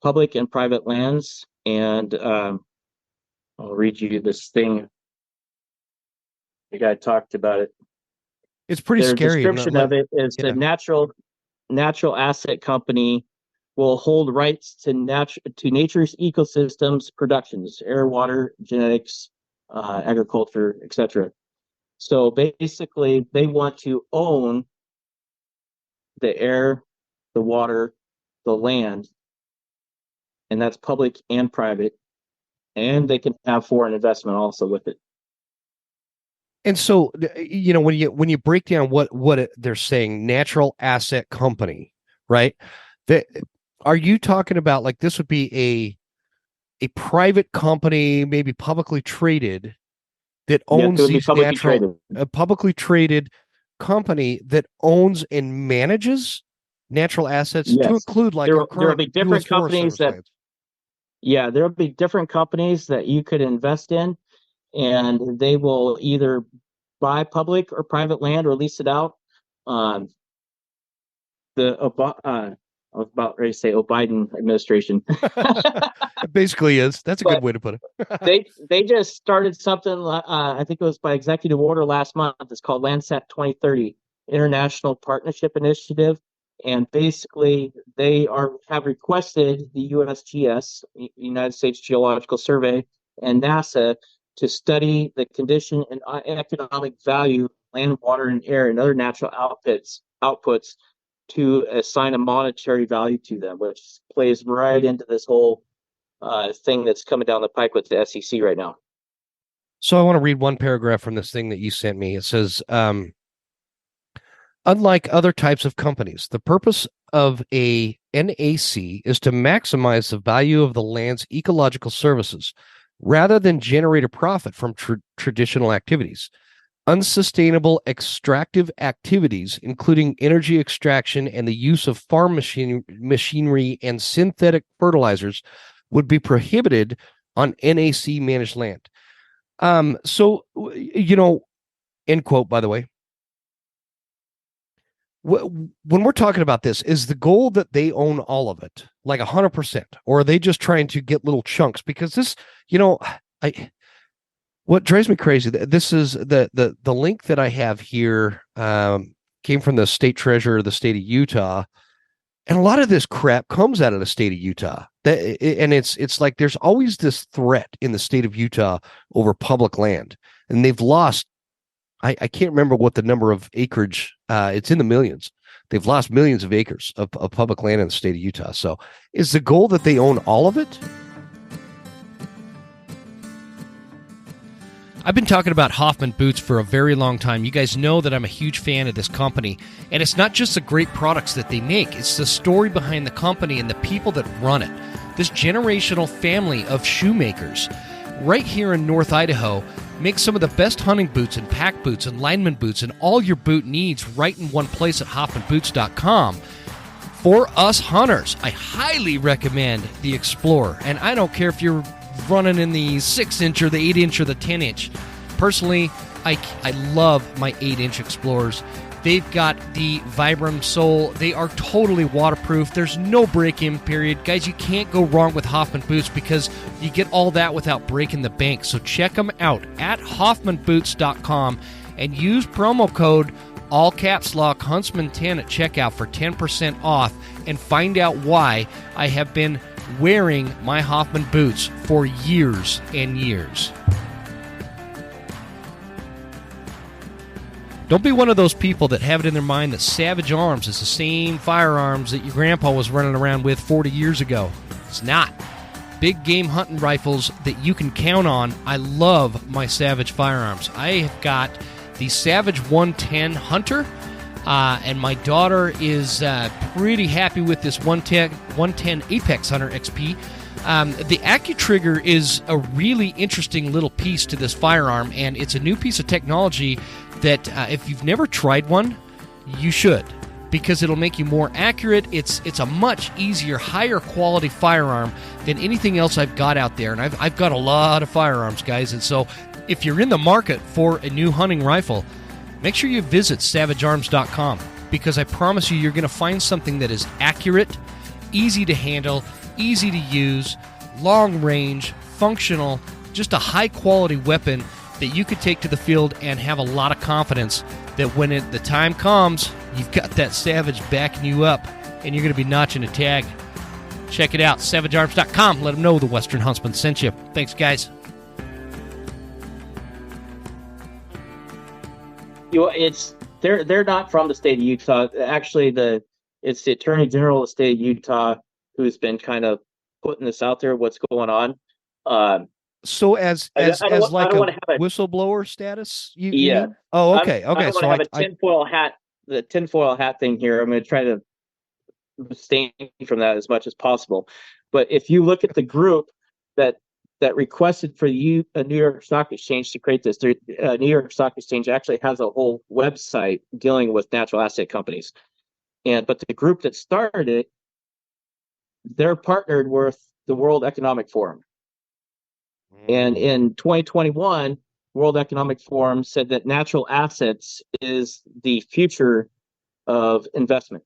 public and private lands. And I'll read you this thing. The guy talked about it. It's pretty scary. Their description of it is the natural asset company will hold rights to nature's ecosystems, productions, air, water, genetics, agriculture, etc. So basically, they want to own the air, the water, the land, and that's public and private, and they can have foreign investment also with it. And so, when you break down what they're saying, natural asset company, right? Are you talking about, like, this would be a private company, maybe publicly traded, that owns these publicly traded company that owns and manages natural assets, to include like there will be different companies that there will be different companies that you could invest in, and they will either buy public or private land or lease it out. I was about ready to say Biden administration. It basically is. That's a good way to put it. they just started something. I think it was by executive order last month. It's called Landsat 2030 International Partnership Initiative, and basically they have requested the USGS, United States Geological Survey, and NASA to study the condition and economic value of land, water, and air and other natural outputs to assign a monetary value to them, which plays right into this whole thing that's coming down the pike with the SEC right now. So I want to read one paragraph from this thing that you sent me. It says, unlike other types of companies, the purpose of a NAC is to maximize the value of the land's ecological services rather than generate a profit from traditional activities. unsustainable extractive activities, including energy extraction and the use of farm machinery and synthetic fertilizers, would be prohibited on NAC managed land. So, end quote, by the way. When we're talking about this, is the goal that they own all of it, like 100%, or are they just trying to get little chunks? Because this, what drives me crazy, this is the link that I have here, came from the state treasurer of the state of Utah. And a lot of this crap comes out of the state of Utah. And it's like there's always this threat in the state of Utah over public land. And they've lost, I can't remember what the number of acreage, it's in the millions. They've lost millions of acres of public land in the state of Utah. So is the goal that they own all of it? I've been talking about Hoffman boots for a very long time. You guys know that I'm a huge fan of this company. And it's not just the great products that they make. It's the story behind the company and the people that run it. This generational family of shoemakers right here in North Idaho make some of the best hunting boots and pack boots and lineman boots and all your boot needs right in one place at hoffmanboots.com. For us hunters, I highly recommend the Explorer. And I don't care if you're running in the 6-inch or the 8-inch or the 10-inch. Personally, I love my 8-inch Explorers. They've got the Vibram sole. They are totally waterproof. There's no break-in period. Guys, you can't go wrong with Hoffman boots because you get all that without breaking the bank. So check them out at hoffmanboots.com and use promo code all caps lock Huntsman10 at checkout for 10% off and find out why I have been wearing my Hoffman boots for years and years. Don't be one of those people that have it in their mind that Savage Arms is the same firearms that your grandpa was running around with 40 years ago. It's not. Big game hunting rifles that you can count on. I love my Savage firearms. I have got the Savage 110 Hunter, and my daughter is pretty happy with this 110 Apex Hunter XP. The AccuTrigger is a really interesting little piece to this firearm, and it's a new piece of technology that if you've never tried one, you should, because it'll make you more accurate. It's a much easier, higher quality firearm than anything else I've got out there, and I've got a lot of firearms, guys, and so if you're in the market for a new hunting rifle, make sure you visit savagearms.com, because I promise you're going to find something that is accurate, easy to handle, easy to use, long range, functional, just a high quality weapon that you could take to the field and have a lot of confidence that when the time comes, you've got that Savage backing you up and you're going to be notching a tag. Check it out, savagearms.com. Let them know the Western Huntsman sent you. Thanks, guys. They're not from the state of Utah. Actually, it's the Attorney General of the state of Utah who's been kind of putting this out there, what's going on. So as like a whistleblower status? You mean? Oh, okay. I don't want to have the tinfoil hat thing here. I'm going to try to abstain from that as much as possible. But if you look at the group that requested for a New York Stock Exchange to create this, New York Stock Exchange actually has a whole website dealing with natural asset companies. But the group that started it, they're partnered with the World Economic Forum. And in 2021, World Economic Forum said that natural assets is the future of investment.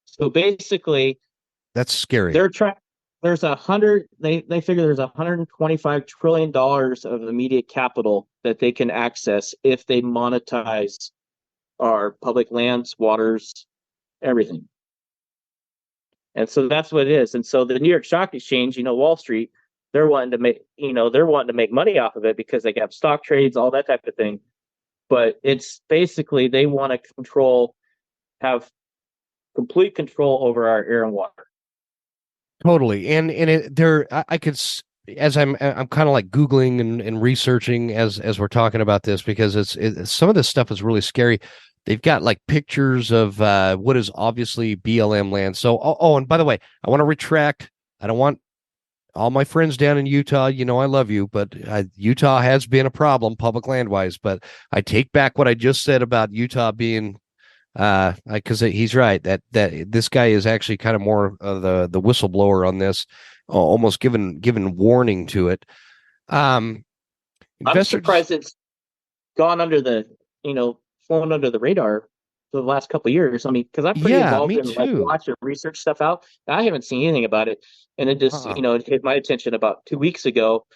So basically, that's scary. They figure there's $125 trillion of immediate capital that they can access if they monetize our public lands, waters, everything. And so that's what it is. And so the New York Stock Exchange, Wall Street, they're wanting to make money off of it because they have stock trades, all that type of thing. But it's basically they want to have complete control over our air and water. Totally. And I could, as I'm kind of like Googling and researching as we're talking about this, because it's some of this stuff is really scary. They've got like pictures of what is obviously BLM land. So, and by the way, I want to retract. I don't want all my friends down in Utah, I love you, but Utah has been a problem public land wise. But I take back what I just said about Utah being, because he's right that this guy is actually kind of more of the whistleblower on this, almost given warning to it. I'm Investors, surprised it's gone under the, flown under the radar for the last couple of years. I mean, because I'm pretty yeah, involved me in like too. watch and research stuff out. I haven't seen anything about it, and it just, Uh-uh. it hit my attention about 2 weeks ago.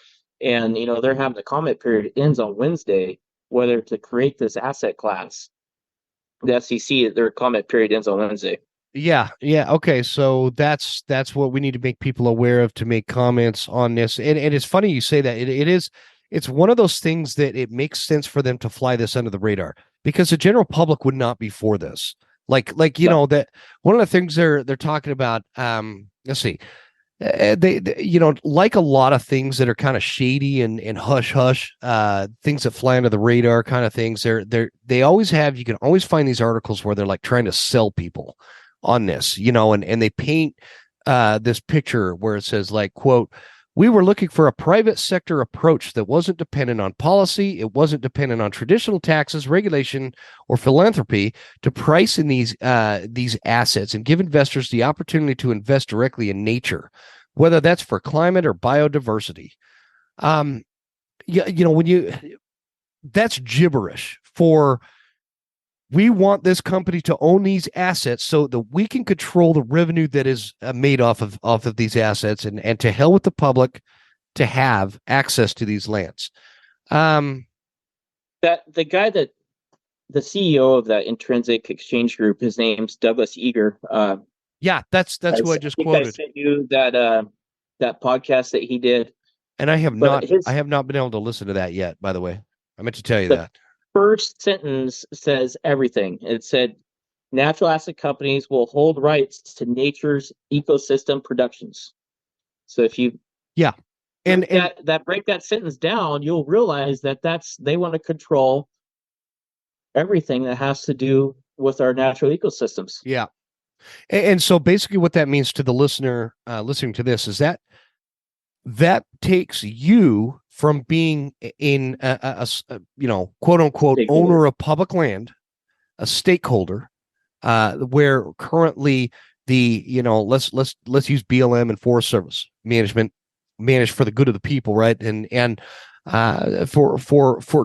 And they're having the comment period ends on Wednesday, whether to create this asset class. The SEC, their comment period ends on Wednesday. Yeah, yeah. Okay, so that's what we need to make people aware of to make comments on this. And it's funny you say that. It's one of those things that it makes sense for them to fly this under the radar because the general public would not be for this. Like No, that one of the things they're talking about. Let's see. They like a lot of things that are kind of shady and hush hush, things that fly under the radar kind of things. They always have. You can always find these articles where they're like trying to sell people on this, and they paint this picture where it says like, quote, we were looking for a private sector approach that wasn't dependent on policy. It wasn't dependent on traditional taxes, regulation, or philanthropy to price in these assets and give investors the opportunity to invest directly in nature, whether that's for climate or biodiversity. Yeah, that's gibberish for we want this company to own these assets so that we can control the revenue that is made off of these assets, and to hell with the public to have access to these lands. that the guy that the CEO of that Intrinsic Exchange Group, his name's Douglas Eager. Yeah, that's who I just think I quoted, sent you that podcast that he did. and But I have not been able to listen to that yet. By the way, I meant to tell you the that. first sentence says everything. It said natural asset companies will hold rights to nature's ecosystem productions. So if you Yeah, and break that sentence down, you'll realize that they want to control everything that has to do with our natural ecosystems. yeah, and so basically, what that means to the listener listening to this is that takes you from being in quote unquote Stakeholder. owner of public land, a stakeholder, where currently let's use BLM and Forest Service management managed for the good of the people, right? And for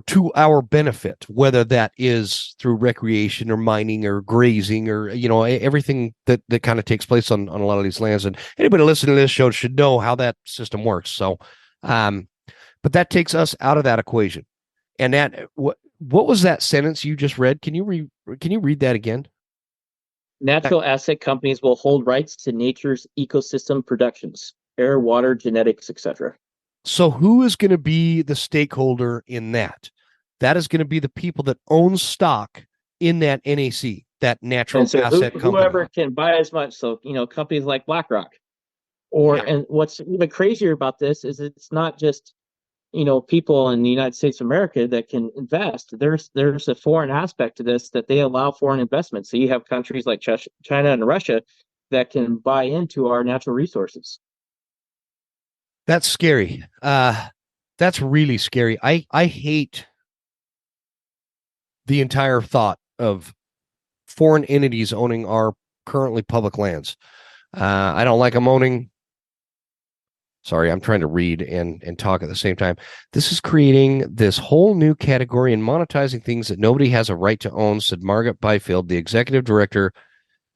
to our benefit, whether that is through recreation or mining or grazing or everything that kind of takes place on a lot of these lands. And anybody listening to this show should know how that system works. So, but that takes us out of that equation. And what was that sentence you just read? Can you read that again? Natural asset companies will hold rights to nature's ecosystem productions, air, water, genetics, etc. So who is going to be the stakeholder in that? That is going to be the people that own stock in that NAC, that natural And so asset company. whoever can buy as much. So, companies like BlackRock. Or Yeah, and what's even crazier about this is it's not just people in the United States of America that can invest. There's a foreign aspect to this that they allow foreign investment. So you have countries like China and Russia that can buy into our natural resources. that's scary. That's really scary. I hate the entire thought of foreign entities owning our currently public lands. I don't like them owning. Sorry, I'm trying to read and talk at the same time. This is creating this whole new category and monetizing things that nobody has a right to own, said Margaret Byfield, the executive director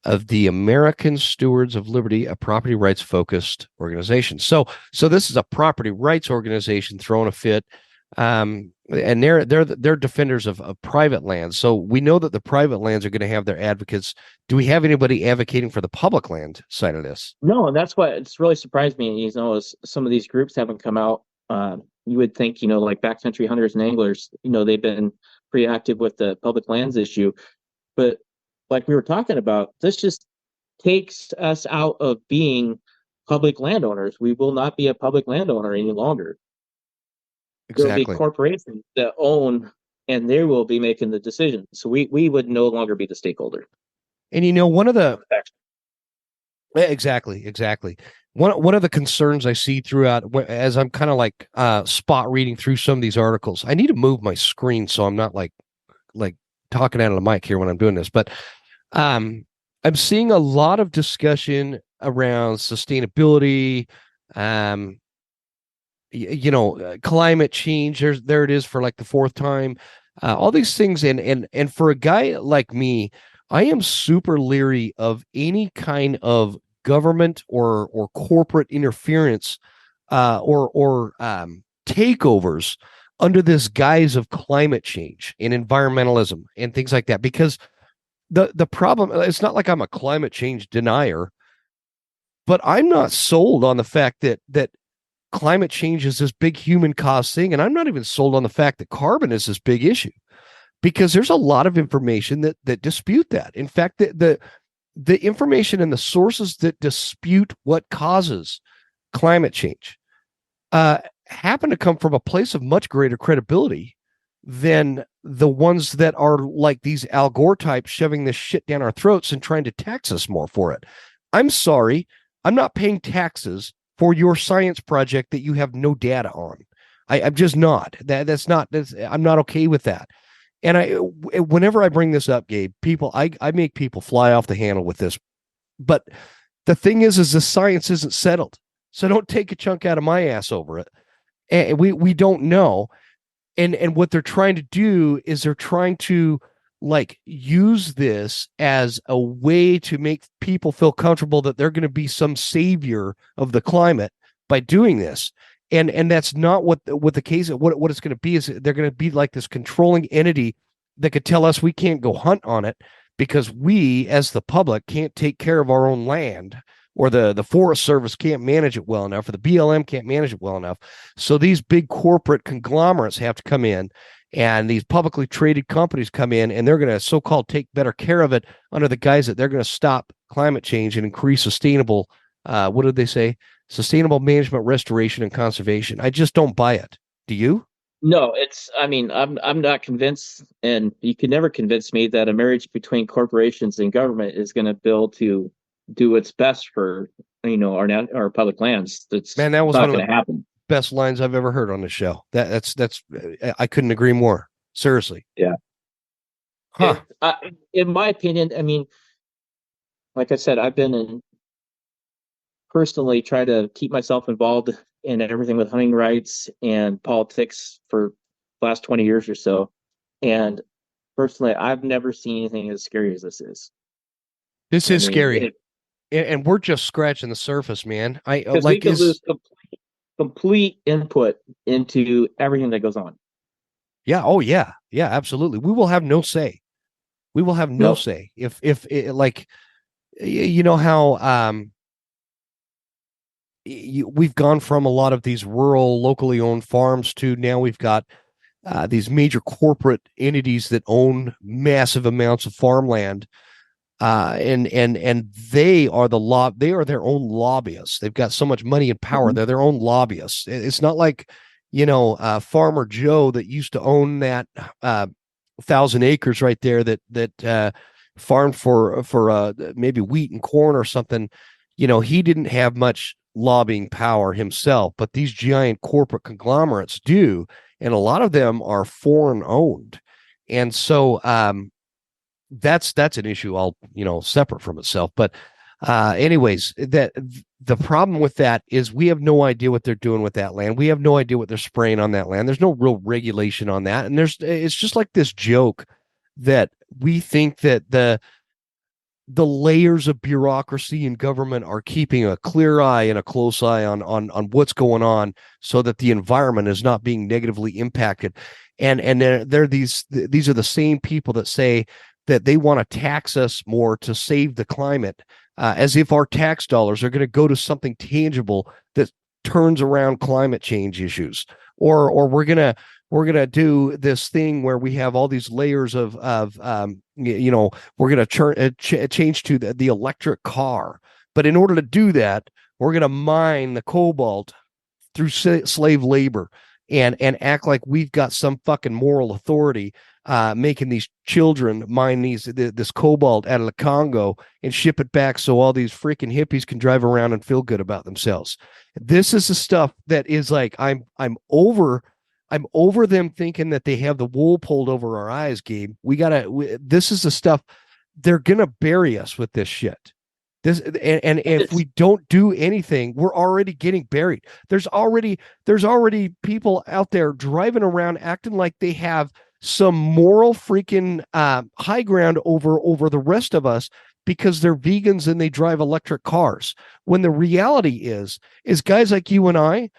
of the American Stewards of Liberty, a property rights focused organization. So this is a property rights organization throwing a fit. And they're defenders of private lands. So we know that the private lands are going to have their advocates. Do we have anybody advocating for the public land side of this? No, and that's what it's really surprised me. Is some of these groups haven't come out. You would think, like backcountry hunters and anglers, they've been pretty active with the public lands issue. But like we were talking about, this just takes us out of being public landowners. We will not be a public landowner any longer. There will be Exactly. corporations that own, and they will be making the decisions. So we would no longer be the stakeholder. And one of the exactly. One of the concerns I see throughout as I'm kind of like spot reading through some of these articles, I need to move my screen so I'm not like talking out of the mic here when I'm doing this, but um, I'm seeing a lot of discussion around sustainability, um, climate change. There it is for like the fourth time. All these things, and for a guy like me, I am super leery of any kind of government or corporate interference, or takeovers under this guise of climate change and environmentalism and things like that. Because the problem, it's not like I'm a climate change denier, but I'm not sold on the fact that climate change is this big human caused thing. And I'm not even sold on the fact that carbon is this big issue, because there's a lot of information that dispute that. In fact, the information and the sources that dispute what causes climate change happen to come from a place of much greater credibility than the ones that are like these Al Gore types shoving this shit down our throats and trying to tax us more for it. I'm sorry, I'm not paying taxes for your science project that you have no data on. I'm just not. I'm not okay with that. And whenever I bring this up, Gabe, I make people fly off the handle with this. But the thing is the science isn't settled. So don't take a chunk out of my ass over it. And we don't know. And what they're trying to do is they're trying to like use this as a way to make people feel comfortable that they're going to be some savior of the climate by doing this. And that's not what the case is. What it's going to be is they're going to be like this controlling entity that could tell us we can't go hunt on it because we, as the public, can't take care of our own land, or the Forest Service can't manage it well enough, or the BLM can't manage it well enough. So these big corporate conglomerates have to come in, and these publicly traded companies come in, and they're going to so-called take better care of it under the guise that they're going to stop climate change and increase sustainable, what did they say? Sustainable management, restoration, and conservation. I just don't buy it. Do you? No, I mean, I'm not convinced, and you can never convince me that a marriage between corporations and government is going to build to do what's best for, our public lands. That's Man, that was not one of going to the happen. best lines I've ever heard on the show. That's I couldn't agree more. Seriously. Yeah. Huh. In my opinion, I mean, like I said, I've been in personally try to keep myself involved in everything with hunting rights and politics for the last 20 years or so. And personally, I've never seen anything as scary as this is. This I is mean, scary. And we're just scratching the surface, man. I because we like could lose is complete input into everything that goes on. Yeah, oh yeah. Yeah, absolutely. We will have no say. We will have no No. say. If it, like you know how we've gone from a lot of these rural locally owned farms to now we've got these major corporate entities that own massive amounts of farmland, and they are they are their own lobbyists. They've got so much money and power. Mhm. They're their own lobbyists. It's not like Farmer Joe that used to own that 1,000 acres right there that farmed for maybe wheat and corn or something. He didn't have much lobbying power himself, but these giant corporate conglomerates do, and a lot of them are foreign owned. And so that's an issue all separate from itself. But anyways, that the problem with that is we have no idea what they're doing with that land. We have no idea what they're spraying on that land. There's no real regulation on that, and it's just like this joke that we think that the layers of bureaucracy and government are keeping a clear eye and a close eye on what's going on so that the environment is not being negatively impacted. And they're these are the same people that say that they want to tax us more to save the climate, as if our tax dollars are going to go to something tangible that turns around climate change issues, or we're gonna do this thing where we have all these layers of we're gonna change to the electric car, but in order to do that, we're gonna mine the cobalt through slave labor. and act like we've got some fucking moral authority, making these children mine this cobalt out of the Congo and ship it back so all these freaking hippies can drive around and feel good about themselves. This is the stuff that is like I'm over them thinking that they have the wool pulled over our eyes, Gabe. This is the stuff they're gonna bury us with this shit. And if we don't do anything, we're already getting buried. There's already people out there driving around acting like they have some moral freaking high ground over the rest of us because they're vegans and they drive electric cars. When the reality is guys like you and I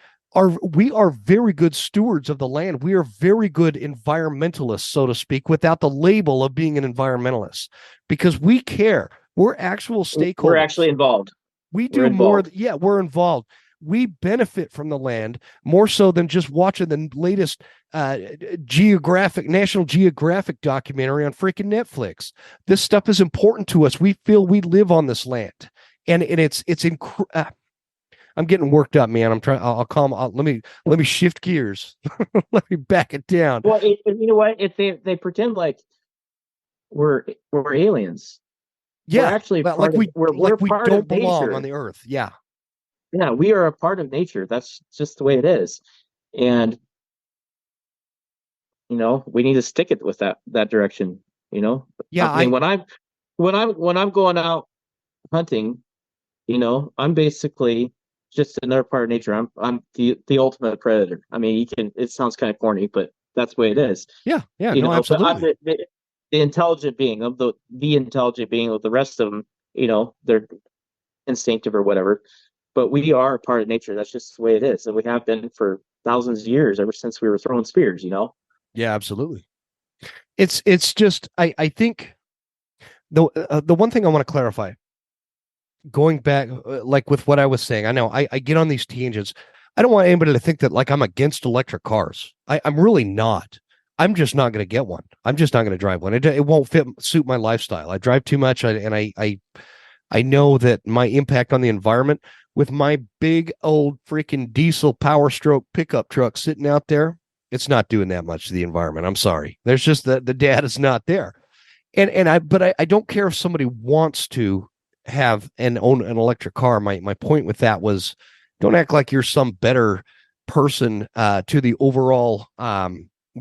we are very good stewards of the land. We are very good environmentalists, so to speak, without the label of being an environmentalist, because we care. We're actual stakeholders. We're actually involved. We do more. Yeah, we're involved. We benefit from the land more so than just watching the latest National Geographic documentary on freaking Netflix. This stuff is important to us. We feel we live on this land, and it's I'm getting worked up, man. I'm trying. I'll calm. Let me shift gears. Let me back it down. Well, you know what? If they pretend like we're aliens. Yeah, we're actually we part don't of belong nature on the earth. Yeah, yeah, we are a part of nature. That's just the way it is, and we need to stick it with that direction. Yeah. I mean, when I'm going out hunting, I'm basically just another part of nature. I'm the ultimate predator. I mean, it sounds kind of corny, but that's the way it is. Yeah. No, absolutely. But I'm the intelligent being of the intelligent being of the rest of them. They're instinctive or whatever, but we are a part of nature. That's just the way it is, and we have been for thousands of years, ever since we were throwing spears. Yeah, absolutely. It's just I think the one thing I want to clarify, going back, like with what I was saying, I know I get on these tangents. I don't want anybody to think that like I'm against electric cars. I'm really not. I'm just not going to get one. I'm just not going to drive one. It won't suit my lifestyle. I drive too much, and I know that my impact on the environment with my big old freaking diesel Power Stroke pickup truck sitting out there, it's not doing that much to the environment. I'm sorry. There's just the data is not there. But I don't care if somebody wants to have and own an electric car. My point with that was, don't act like you're some better person to the overall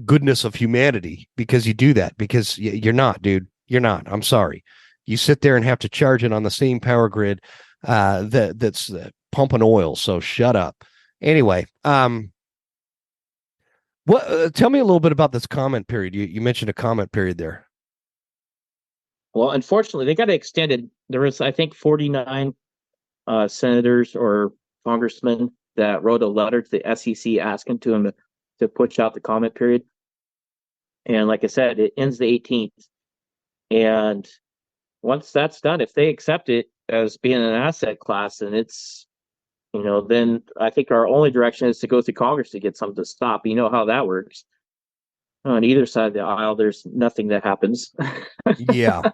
goodness of humanity because you do that, because you're not, dude. You're not. I'm sorry. You sit there and have to charge it on the same power grid that's pumping oil. So shut up. Anyway, tell me a little bit about this comment period. You mentioned a comment period there. Well, unfortunately, they got it extended. There was, I think, 49 senators or congressmen that wrote a letter to the SEC asking them to push out the comment period. And like I said, it ends the 18th. And once that's done, if they accept it as being an asset class, and it's, then I think our only direction is to go through Congress to get something to stop. You know how that works. On either side of the aisle, there's nothing that happens. Yeah.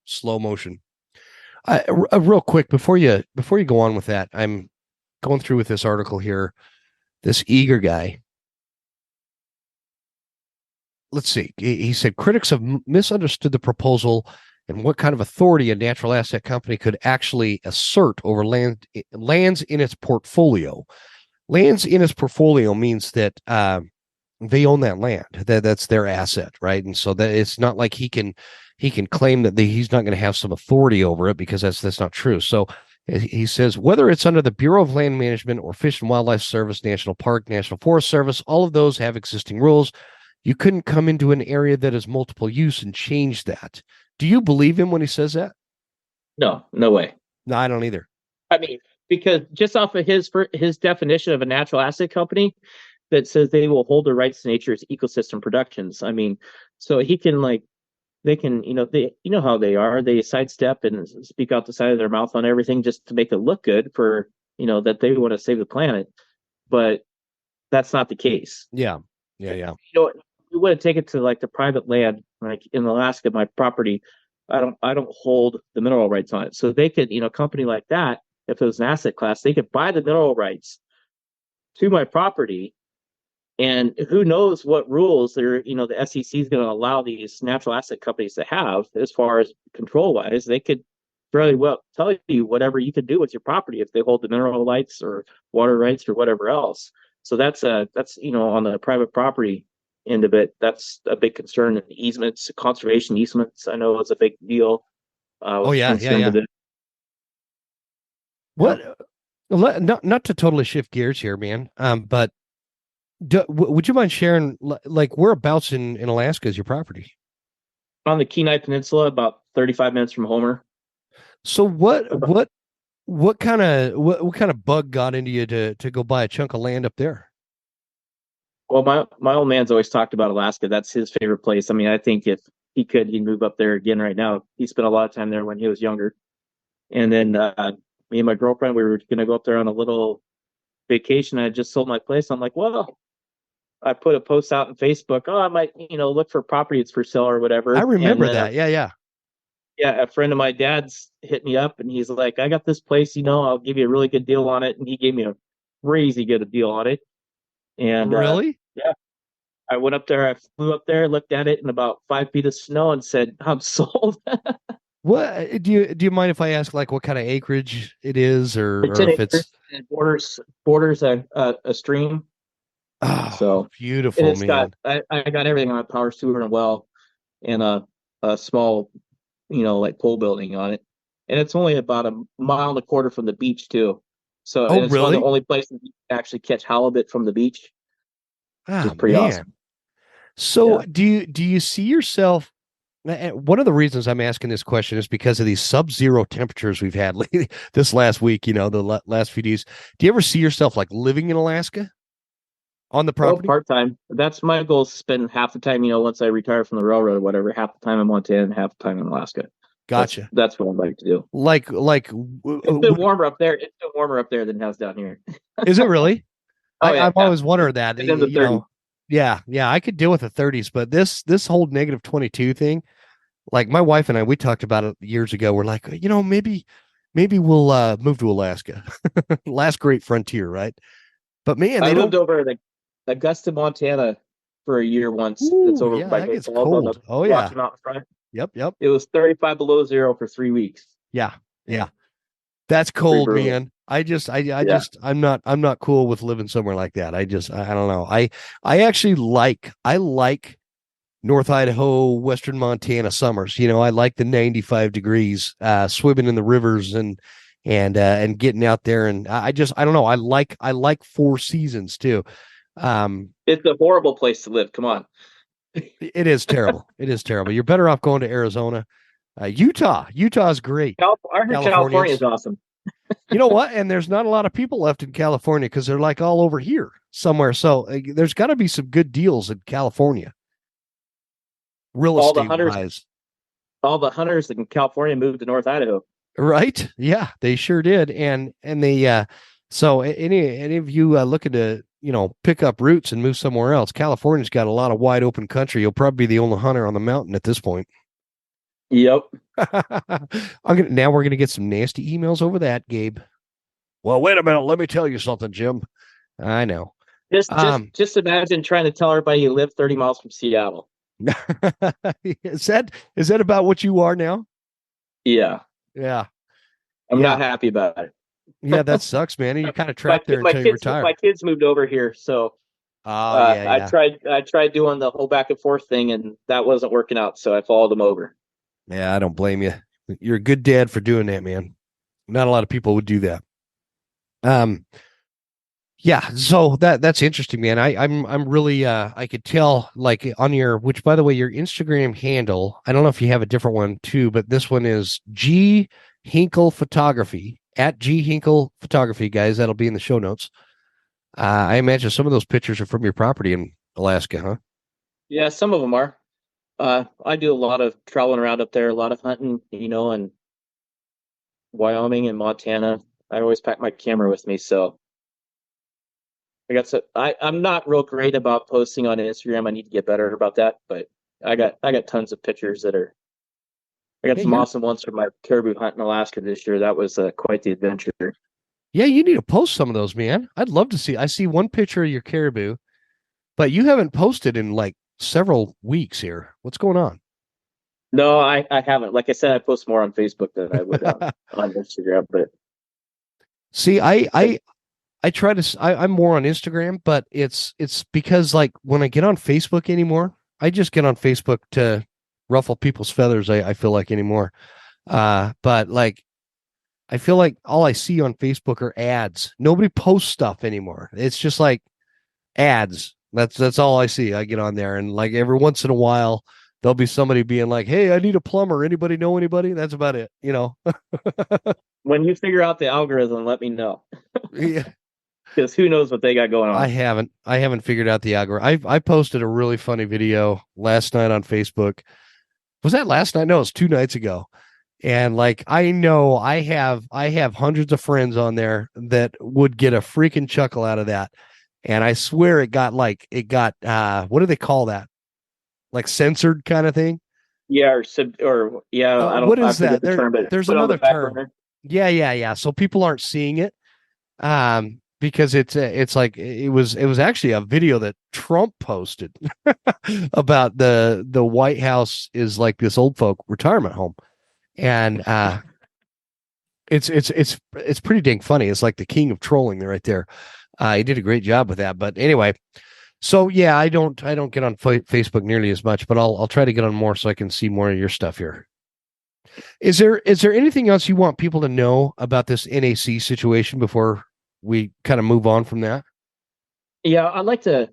Slow motion. Real quick before you go on with that, I'm going through with this article here. This eager guy. Let's see. He said critics have misunderstood the proposal and what kind of authority a natural asset company could actually assert over lands in its portfolio. Lands in its portfolio means that they own that land. That's their asset, right? And so that it's not like he can claim that he's not going to have some authority over it, because that's not true. So he says whether it's under the Bureau of Land Management or Fish and Wildlife Service, National Park, National Forest Service, all of those have existing rules. You couldn't come into an area that is multiple use and change that. Do you believe him when he says that? No way. No, I don't either. I mean, because just off of his definition of a natural asset company that says they will hold the rights to nature's ecosystem productions. I mean, so they can, how they are. They sidestep and speak out the side of their mouth on everything just to make it look good for, that they want to save the planet. But that's not the case. Yeah. You want to take it to like the private land, like in Alaska, my property, I don't hold the mineral rights on it. So they could, a company like that, if it was an asset class, they could buy the mineral rights to my property And who knows what rules the SEC is going to allow these natural asset companies to have as far as control wise. They could fairly well tell you whatever you could do with your property if they hold the mineral rights or water rights or whatever else. So that's on the private property end of it, that's a big concern. And easements, conservation easements, I know is a big deal. Oh yeah, yeah, yeah. What? Not to totally shift gears here, man. But would you mind sharing like whereabouts in Alaska is your property? On the Kenai Peninsula, about 35 minutes from Homer. So what kind of bug got into you to go buy a chunk of land up there? Well, my old man's always talked about Alaska. That's his favorite place. I mean, I think if he could, he'd move up there again right now. He spent a lot of time there when he was younger. And then me and my girlfriend, we were going to go up there on a little vacation. I just sold my place. I'm like, well, I put a post out on Facebook. Oh, I might, look for property that's for sale or whatever. I remember that. Yeah. Yeah, a friend of my dad's hit me up and he's like, I got this place, I'll give you a really good deal on it. And he gave me a crazy good deal on it. And really? Yeah, I went up there, I flew up there, looked at it in about 5 feet of snow and said, I'm sold. What do you mind if I ask like what kind of acreage it is or if it's it borders a stream. Oh, so beautiful, and it's man. I got everything on a power sewer and a well and a small, like pole building on it. And it's only about a mile and a quarter from the beach too. So Oh, and it's one really? of the only places you can actually catch halibut from the beach, which is Oh, pretty man. awesome. So Yeah. do you see yourself? One of the reasons I'm asking this question is because of these sub-zero temperatures we've had lately, this last week, the last few days. Do you ever see yourself like living in Alaska on the Well, property? part-time. That's my goal, is to spend half the time, once I retire from the railroad or whatever, half the time in Montana and half the time in Alaska. Gotcha. That's what I'd like to do. It's been warmer up there. It's been warmer up there than it has down here. is it really? Oh yeah. I've always wondered that. It's in the 30s. Yeah, I could deal with the 30s, but this whole negative 22 thing, like my wife and I, we talked about it years ago. We're like, maybe we'll move to Alaska. Last great frontier, right? But man, I moved over to Augusta, Montana for a year once. It's Ooh, over yeah, by that Great gets Falls on the cold. Oh yeah. Rocky Mountain front. Yep. It was 35 below zero for 3 weeks. Yeah. That's Pretty cold, brutal. man. Yeah. I'm not cool with living somewhere like that. I don't know. I actually I like North Idaho, Western Montana summers. I like the 95 degrees, swimming in the rivers and getting out there. And I don't know. I like four seasons too. It's a horrible place to live. Come on. It is terrible. It is terrible. You're better off going to Arizona. Utah's great. I heard California is awesome. You know what? And there's not a lot of people left in California because they're like all over here somewhere. So there's got to be some good deals in California. Real estate wise. All the hunters in California moved to North Idaho. Right? Yeah, they sure did. And they so any of you looking to pick up roots and move somewhere else, California's got a lot of wide open country. You'll probably be the only hunter on the mountain at this point. Yep. Now we're gonna get some nasty emails over that, Gabe. Well, wait a minute. Let me tell you something, Jim. I know. Just imagine trying to tell everybody you live 30 miles from Seattle. Is that about what you are now? Yeah. Yeah. I'm not happy about it. Yeah, that sucks, man. You're kind of trapped there until you retire. My kids moved over here, so yeah. I tried doing the whole back and forth thing, and that wasn't working out. So I followed them over. Yeah, I don't blame you. You're a good dad for doing that, man. Not a lot of people would do that. Yeah, so that's interesting, man. I'm really I could tell like on which by the way, your Instagram handle, I don't know if you have a different one too, but this one is G Hinkle Photography at G Hinkle Photography, guys. That'll be in the show notes. I imagine some of those pictures are from your property in Alaska, huh? Yeah, some of them are. I do a lot of traveling around up there, a lot of hunting, and Wyoming and Montana. I always pack my camera with me, so I'm not real great about posting on Instagram. I need to get better about that, but I got tons of pictures I got some awesome ones from my caribou hunt in Alaska this year. That was quite the adventure. Yeah, you need to post some of those, man. I'd love to see. I see one picture of your caribou, But you haven't posted in like several weeks here. What's going on? No, I haven't. Like I said, I post more on Facebook than I would on Instagram. But See, I try to. I'm more on Instagram, but it's because like when I get on Facebook anymore, I just get on Facebook to ruffle people's feathers. I feel like anymore. But like I feel like all I see on Facebook are ads. Nobody posts stuff anymore. It's just like ads. That's all I see. I get on there and like every once in a while there'll be somebody being like, "Hey, I need a plumber. Anybody know anybody?" That's about it, you know. when you figure out the algorithm, let me know. Yeah. Because who knows what they got going on. I haven't figured out the algorithm. I posted a really funny video last night on Facebook. Was that last night? No, it was 2 nights ago. And like I know I have hundreds of friends on there that would get a freaking chuckle out of that. And I swear it got what do they call that? Like censored kind of thing? Yeah, or yeah, I don't. What I is forget that? the term, but There's put on the another back term. burner. Yeah. So people aren't seeing it. Because it's like it was actually a video that Trump posted about the White House is like this old folk retirement home. And it's pretty dang funny. It's like the king of trolling right there. He did a great job with that. But anyway, so yeah, I don't get on Facebook nearly as much, but I'll try to get on more so I can see more of your stuff here. Is there anything else you want people to know about this NAC situation before we kind of move on from that? Yeah, I'd like to,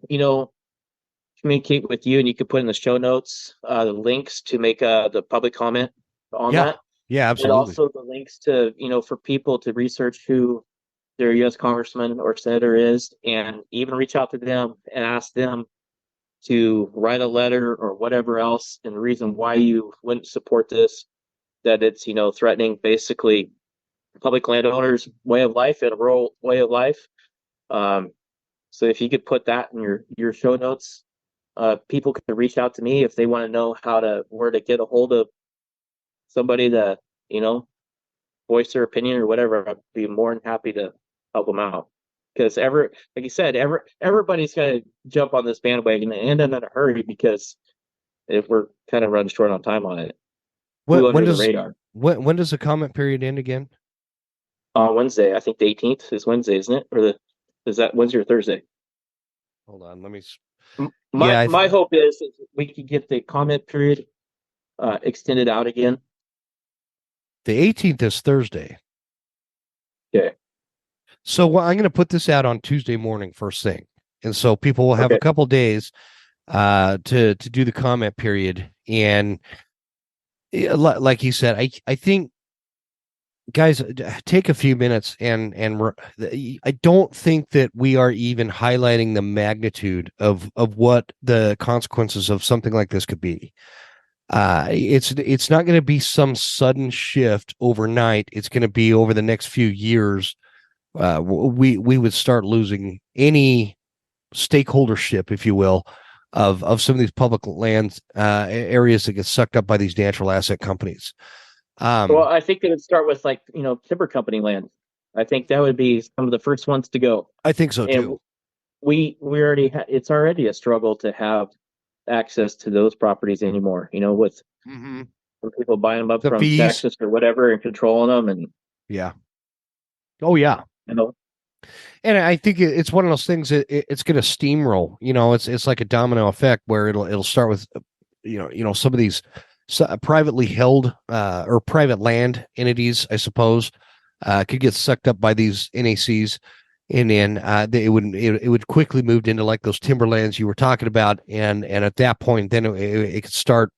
communicate with you, and you could put in the show notes the links to make the public comment on Yeah. that, Yeah, and absolutely. also the links to, for people to research who their U.S. congressman or senator is, and even reach out to them and ask them to write a letter or whatever else, and the reason why you wouldn't support this, that it's, threatening basically public landowners' way of life and a rural way of life. Um, so if you could put that in your show notes, people can reach out to me if they want to know where to get a hold of somebody to, you know, voice their opinion or whatever. I'd be more than happy to help them out. Because like you said, everybody's got to jump on this bandwagon and in a hurry, because if we're kind of running short on time on it, flew under the radar. When does the comment period end again? On Wednesday, I think the 18th is Wednesday, isn't it? Is that Wednesday or Thursday? Hold on, let me. My hope is we could get the comment period extended out again. The 18th is Thursday. Okay. So I'm going to put this out on Tuesday morning, first thing, and so people will have a couple days to do the comment period. And like he said, I think, guys, take a few minutes and I don't think that we are even highlighting the magnitude of what the consequences of something like this could be. It's not going to be some sudden shift overnight. It's going to be over the next few years. We would start losing any stakeholdership, if you will, of some of these public lands areas that get sucked up by these natural asset companies. Well, I think it would start with timber company land. I think that would be some of the first ones to go. I think so too. We already it's already a struggle to have access to those properties anymore. With people buying them up from fees. Texas or whatever and controlling them, and yeah. Oh yeah. And I think it's one of those things that it's going to steamroll. It's like a domino effect where it'll start with some of these privately held or private land entities, I suppose, could get sucked up by these NACs, and then it would quickly move into like those timberlands you were talking about, and at that point, then it could start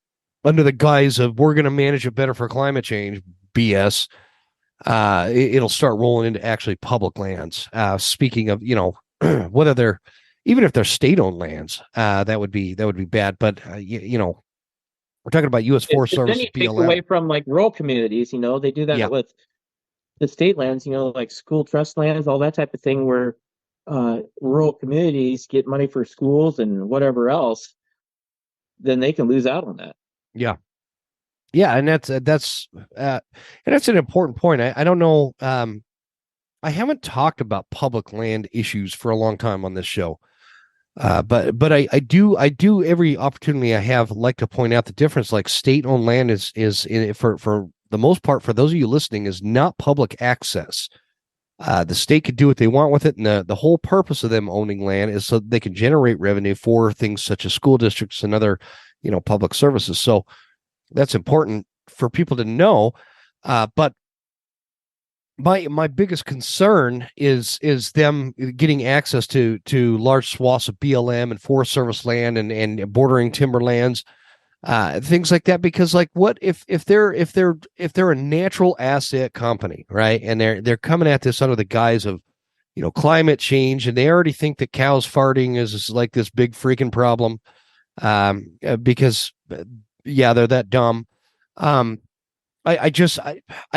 under the guise of we're going to manage it better for climate change BS. It'll start rolling into actually public lands. Speaking of, whether they're even if they're state-owned lands, that would be bad. But we're talking about U.S. Forest Service. Then you take away from like rural communities. They do that with the state lands. Like school trust lands, all that type of thing, where rural communities get money for schools and whatever else. Then they can lose out on that. Yeah. Yeah, and that's an important point. I don't know. I haven't talked about public land issues for a long time on this show. But I do every opportunity I have like to point out the difference. Like state-owned land is for the most part, for those of you listening, is not public access. The state could do what they want with it, and the whole purpose of them owning land is so they can generate revenue for things such as school districts and other, public services. So that's important for people to know. But my biggest concern is them getting access to large swaths of BLM and Forest Service land and bordering timberlands, things like that. Because like, what if they're a natural asset company, right? And they're coming at this under the guise of climate change, and they already think that cows farting is like this big freaking problem, because yeah, they're that dumb. I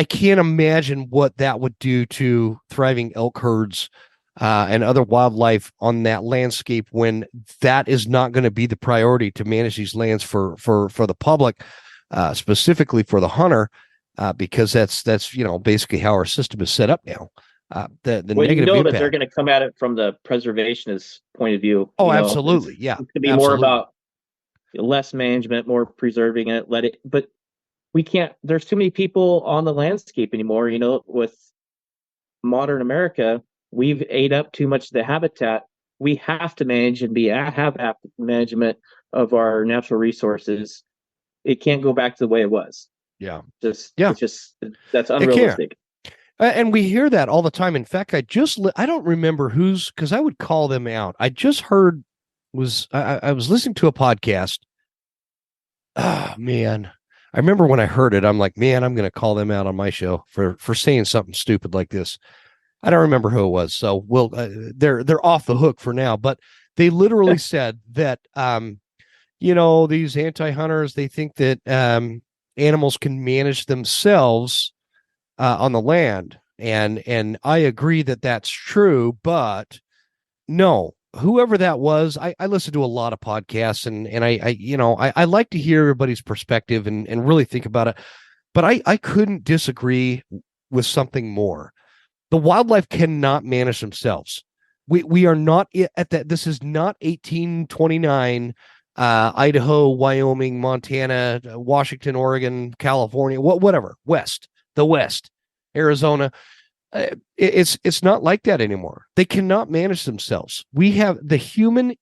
can't imagine what that would do to thriving elk herds and other wildlife on that landscape when that is not going to be the priority to manage these lands for the public, specifically for the hunter, because that's basically how our system is set up now. The Well, negative that impact. they're going to come at it from the preservationist point of view. Oh, absolutely, yeah. It could be absolutely. more about less management, more preserving it, but we can't, there's too many people on the landscape anymore. With modern America, we've ate up too much of the habitat. We have to manage and have management of our natural resources. It can't go back to the way it was. Yeah. It's just, that's unrealistic. And we hear that all the time. In fact, I don't remember because I would call them out. I just heard I was listening to a podcast. Oh man. I remember when I heard it, I'm like, man, I'm going to call them out on my show for saying something stupid like this. I don't remember who it was, so they're off the hook for now. But they literally said that these anti-hunters, they think that animals can manage themselves on the land, and I agree that that's true, but no. Whoever that was, I listen to a lot of podcasts, and I like to hear everybody's perspective and really think about it. But I couldn't disagree with something more. The wildlife cannot manage themselves. We are not at that. This is not 1829, Idaho, Wyoming, Montana, Washington, Oregon, California, whatever, the West, Arizona. It's not like that anymore. They cannot manage themselves. We have the human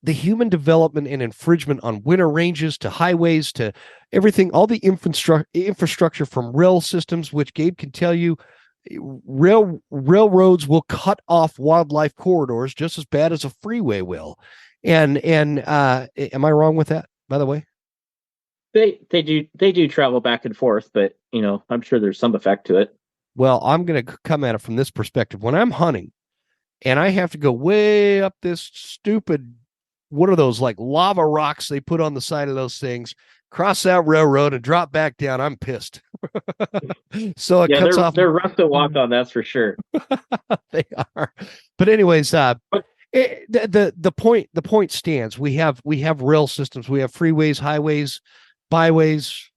development and infringement on winter ranges to highways to everything, all the infrastructure from rail systems, which Gabe can tell you, railroads will cut off wildlife corridors just as bad as a freeway will. And am I wrong with that, by the way? They do travel back and forth, but I'm sure there's some effect to it. Well, I'm going to come at it from this perspective. When I'm hunting and I have to go way up this stupid, what are those, like lava rocks they put on the side of those things, cross that railroad and drop back down, I'm pissed. So it cuts off. They're rough to walk on, that's for sure. They are. But anyways, the point stands. We have rail systems. We have freeways, highways, byways,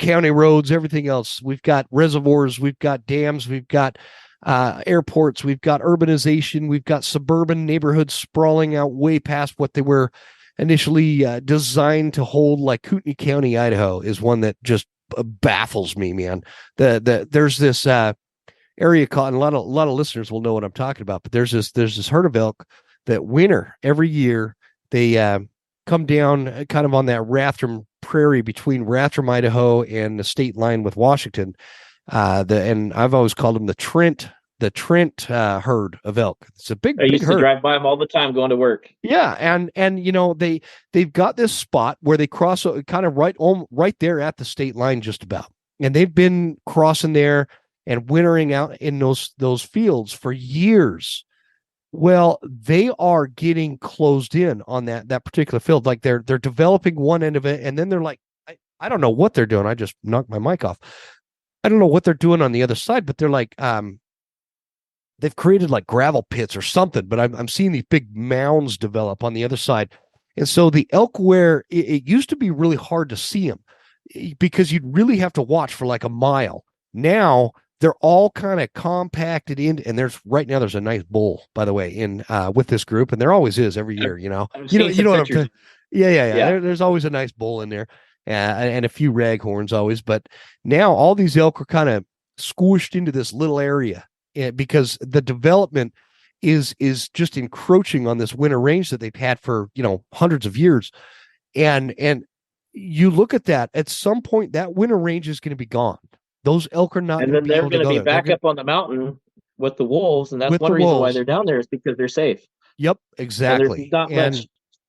county roads, everything else. We've got reservoirs, we've got dams, we've got airports, we've got urbanization, we've got suburban neighborhoods sprawling out way past what they were initially designed to hold. Like Kootenai County, Idaho, is one that just baffles me, man. There's this area called, and a lot of listeners will know what I'm talking about, but there's this herd of elk that winter every year. They come down kind of on that Rathdrum Prairie between Rathdrum, Idaho, and the state line with Washington. And I've always called them the Trent herd of elk. It's a big. I used herd. to drive by them all the time going to work. Yeah, and they've got this spot where they cross kind of right there at the state line, just about, and they've been crossing there and wintering out in those fields for years. Well, they are getting closed in on that particular field. Like they're developing one end of it, and then they're like, I don't know what they're doing. I just knocked my mic off. I don't know what they're doing on the other side, but they're like, they've created like gravel pits or something. But I'm seeing these big mounds develop on the other side, and so the elk, where it used to be really hard to see them because you'd really have to watch for like a mile. Now they're all kind of compacted in, and there's a nice bull, by the way, in with this group, and there always is every year. I've seen You some know what I'm pictures. saying? Yeah. Yeah. There's always a nice bull in there, and a few raghorns always. But now all these elk are kind of squished into this little area because the development is just encroaching on this winter range that they've had for hundreds of years, and you look at that, at some point that winter range is going to be gone. Those elk are not And going to then be they're able to going to go be there. back up on the mountain with the wolves, and that's With one the reason why wolves. they're down there is because they're safe. Yep, And exactly.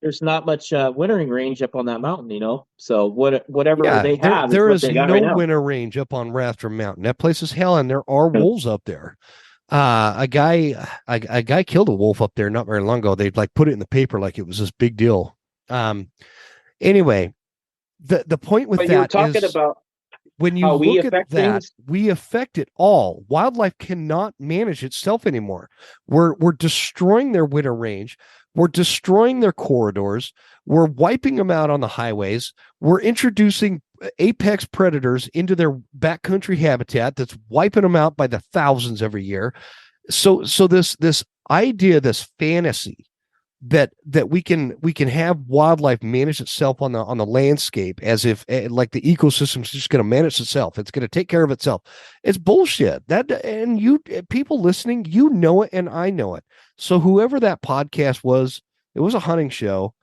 there's not much wintering range up on that mountain. So whatever Yeah, they have there is what is they got no right now. winter range up on Rathdrum Mountain. That place is hell, and there are wolves up there. A guy killed a wolf up there not very long ago. They'd like put it in the paper like it was this big deal. Anyway, the point with But you were that talking is about when you how we look at affect that, things. we affect it all. Wildlife cannot manage itself anymore. We're destroying their winter range. We're destroying their corridors. We're wiping them out on the highways. We're introducing apex predators into their backcountry habitat that's wiping them out by the thousands every year. So this idea, this fantasy that we can have wildlife manage itself on the landscape as if like the ecosystem's just going to manage itself, it's going to take care of itself. It's bullshit. That, and you people listening, you know it, and I know it. So whoever that podcast was, it was a hunting show,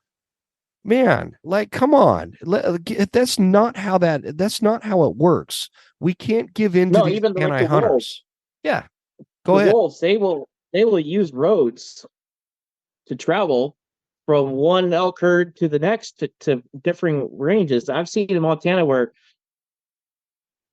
man. Like, come on, that's not how it works. We can't give in to No, these even like the anti-hunters. wolves. Yeah, The go ahead. wolves, they will use roads to travel from one elk herd to the next to differing ranges. I've seen in Montana where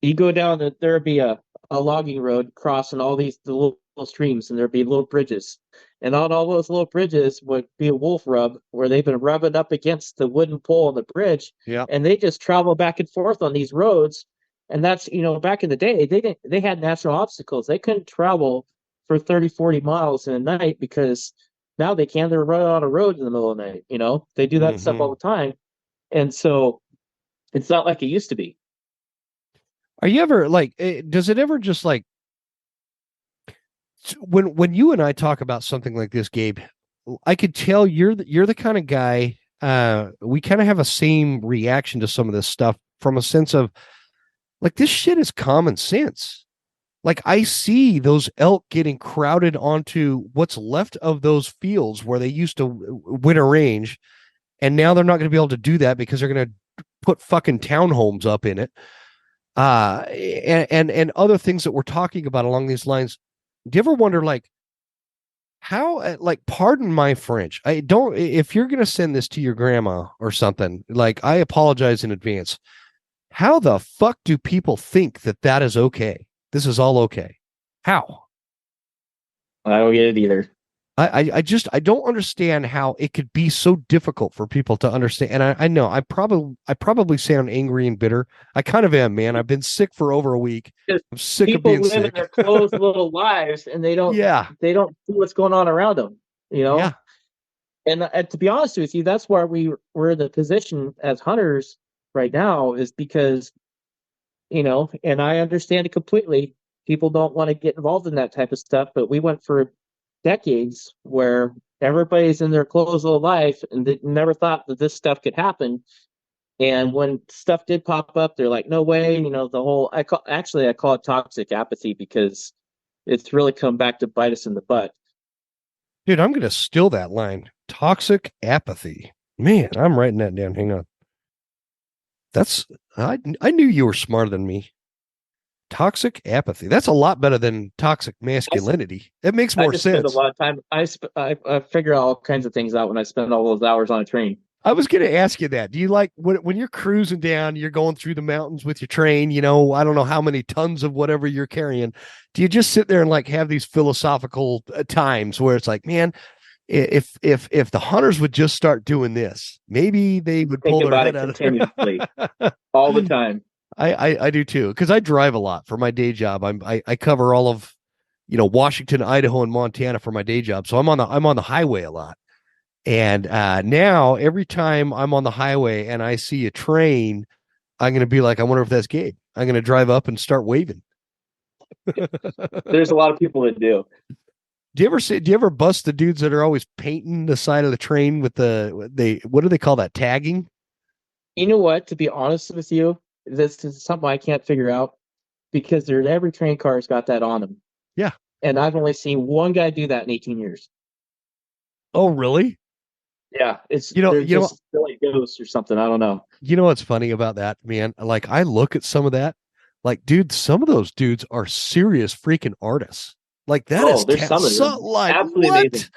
you go down, there'd be a logging road crossing all the little streams, and there'd be little bridges. And on all those little bridges would be a wolf rub where they've been rubbing up against the wooden pole on the bridge. Yeah. And they just travel back and forth on these roads. And that's, back in the day, they had natural obstacles. They couldn't travel for 30, 40 miles in a night because now they can. They're running on a road in the middle of the night. They do that stuff all the time. And so it's not like it used to be. Are you ever like, does it ever just like, when you and I talk about something like this, Gabe, I could tell you're the kind of guy, we kind of have a same reaction to some of this stuff from a sense of like, this shit is common sense. Like, I see those elk getting crowded onto what's left of those fields where they used to winter range, and now they're not going to be able to do that because they're going to put fucking townhomes up in it. And other things that we're talking about along these lines. Do you ever wonder, like, how, like, pardon my French, I don't, if you're going to send this to your grandma or something, like, I apologize in advance. How the fuck do people think that is okay? This is all okay. How? I don't get it either. I don't understand how it could be so difficult for people to understand. And I know I probably sound angry and bitter. I kind of am, man. I've been sick for over a week. I'm sick of being sick. People live in their closed little lives, and they don't see what's going on around them. Yeah. And to be honest with you, that's why we're in the position as hunters right now, is because, and I understand it completely. People don't want to get involved in that type of stuff, but we went for decades where everybody's in their closed little life and they never thought that this stuff could happen. And when stuff did pop up, they're like, no way, the whole, I call it toxic apathy, because it's really come back to bite us in the butt. Dude, I'm going to steal that line. Toxic apathy. Man, I'm writing that down. Hang on. I knew you were smarter than me. Toxic apathy. That's a lot better than toxic masculinity. It makes more sense. Spend a lot of time. I figure out all kinds of things out when I spend all those hours on a train. I was going to ask you that. Do you like when you're cruising down, you're going through the mountains with your train, I don't know how many tons of whatever you're carrying. Do you just sit there and like have these philosophical times where it's like, man, if the hunters would just start doing this, maybe they would pull their head out continuously all the time. I do too, because I drive a lot for my day job. I cover all of Washington, Idaho, and Montana for my day job, so I'm on the highway a lot. And now every time I'm on the highway and I see a train, I'm going to be like, I wonder if that's Gabe. I'm going to drive up and start waving. There's a lot of people that do. Do you ever bust the dudes that are always painting the side of the train with what do they call that? Tagging? You know what? To be honest with you, this is something I can't figure out because every train car's got that on them. Yeah. And I've only seen one guy do that in 18 years. Oh, really? Yeah, they're You know, just silly ghosts or something. I don't know. you know what's funny about that, man? Like I look at some of that, like, dude, some of those dudes are serious freaking artists. Like that Oh, is there's some of them. like Absolutely what? amazing.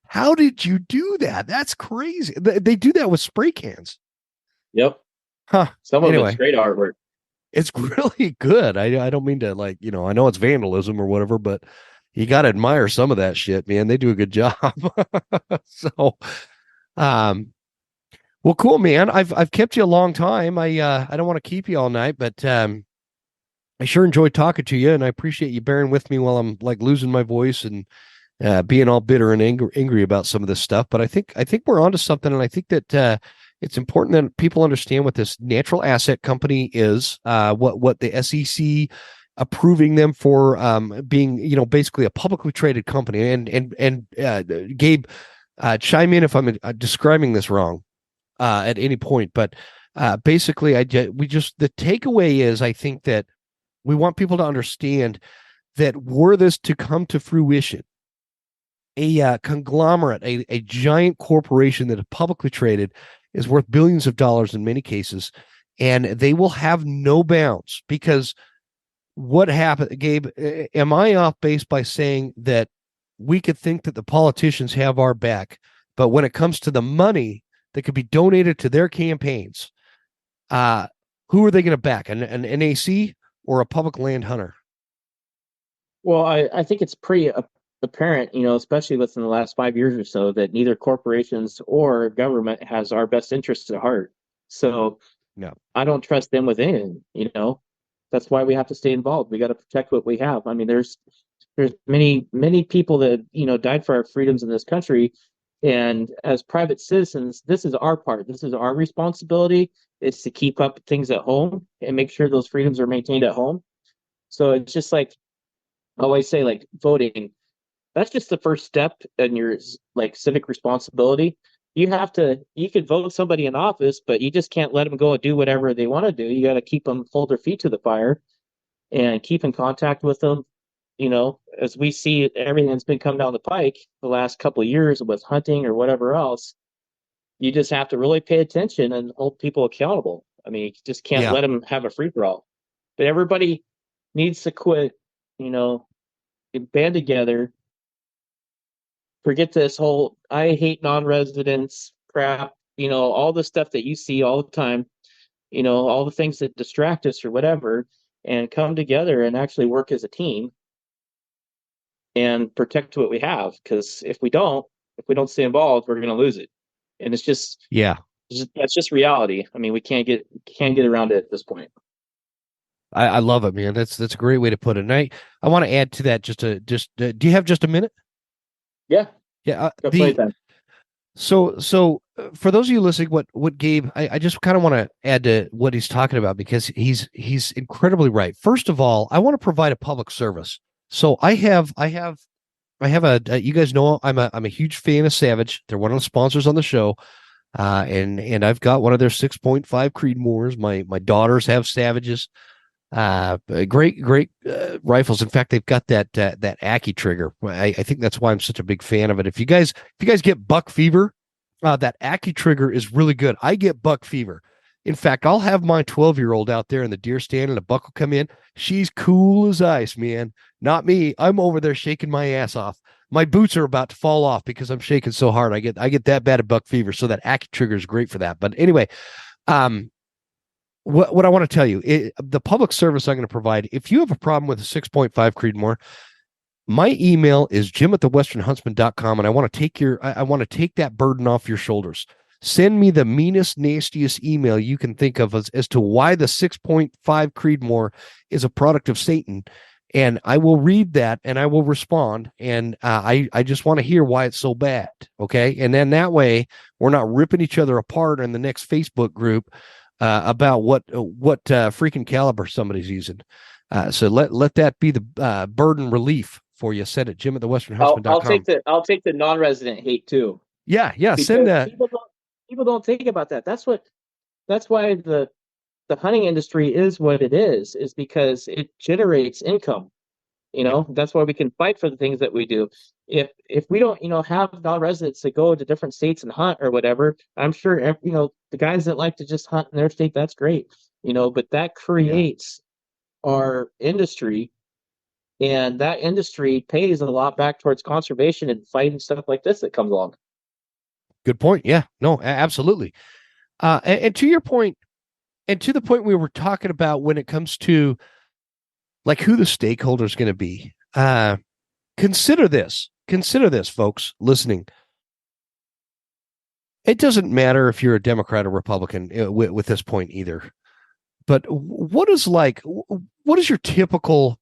How did you do that? That's crazy. They do that with spray cans. Yep. Huh. Some of it's Anyway, great artwork. it's really good. I don't mean to like, I know it's vandalism or whatever, but you got to admire some of that shit, man. They do a good job. So, um, well, cool, man. I've kept you a long time. I don't want to keep you all night, but I sure enjoyed talking to you, and I appreciate you bearing with me while I'm like losing my voice and being all bitter and angry about some of this stuff. But I think we're onto something, and I think that it's important that people understand what this natural asset company is, what the SEC approving them for being, basically a publicly traded company. And Gabe, chime in if I'm describing this wrong at any point. But basically, the takeaway is I think that we want people to understand that were this to come to fruition, a conglomerate, a giant corporation that is publicly traded is worth billions of dollars in many cases, and they will have no bounds. Because what happened, Gabe, am I off base by saying that we could think that the politicians have our back, but when it comes to the money that could be donated to their campaigns, who are they going to back? An NAC or a public land hunter? Well, I think it's pretty apparent, especially within the last 5 years or so, that neither corporations or government has our best interests at heart. So No. I don't trust them with anything. That's why we have to stay involved. We got to protect what we have. I mean, there's many people that, died for our freedoms in this country. And as private citizens, this is our part. This is our responsibility, is to keep up things at home and make sure those freedoms are maintained at home. So it's just like I always say, like voting, that's just the first step in your like civic responsibility. You could vote somebody in office, but you just can't let them go and do whatever they want to do. You got to keep them, hold their feet to the fire and keep in contact with them. As we see everything that's been coming down the pike the last couple of years with hunting or whatever else, you just have to really pay attention and hold people accountable. I mean, you just can't Yeah. let them have a free for all. But everybody needs to quit, you know, band together. Forget this whole I hate non-residents crap, all the stuff that you see all the time, all the things that distract us or whatever, and come together and actually work as a team and protect what we have. Because if we don't stay involved, we're going to lose it. And Yeah. that's just reality. I mean, we can't get around it at this point. I love it, man. That's a great way to put it. And I want to add to that do you have just a minute? Yeah, Yeah. go play then. So for those of you listening, what Gabe, I just kind of want to add to what he's talking about, because he's incredibly right. First of all, I want to provide a public service. So I have you guys know I'm a huge fan of Savage. They're one of the sponsors on the show. And I've got one of their 6.5 Creedmoors. My daughters have Savages. Great rifles. In fact, they've got that Aki trigger. I think that's why I'm such a big fan of it. If you guys get buck fever, that Aki trigger is really good. I get buck fever. In fact, I'll have my 12-year-old out there in the deer stand, and a buck will come in. She's cool as ice, man. Not me. I'm over there shaking my ass off. My boots are about to fall off because I'm shaking so hard. I get that bad of buck fever. So that Aki trigger is great for that. But anyway, what I want to tell you, the public service I'm going to provide, if you have a problem with a 6.5 Creedmoor, my email is jim@thewesternhuntsman.com, and I want to take that burden off your shoulders. Send me the meanest, nastiest email you can think of as to why the 6.5 Creedmoor is a product of Satan, and I will read that and I will respond. And I just want to hear why it's so bad. Okay. And then that way we're not ripping each other apart in the next Facebook group about what freaking caliber somebody's using. So let that be the burden relief for you. Send it, Jim at I'll thewesternhuntsman.com. take the non-resident hate too, Yeah, send because that. people don't think about that. That's why the hunting industry is what it is because it generates income. That's why we can fight for the things that we do. If we don't, have non-residents that go to different states and hunt or whatever, I'm sure, the guys that like to just hunt in their state, that's great. But that creates our industry, and that industry pays a lot back towards conservation and fighting stuff like this that comes along. Good point. Yeah, no, absolutely. And to your point, and to the point we were talking about when it comes to like who the stakeholder is going to be. Consider this, folks listening. It doesn't matter if you're a Democrat or Republican with this point either. But what is your typical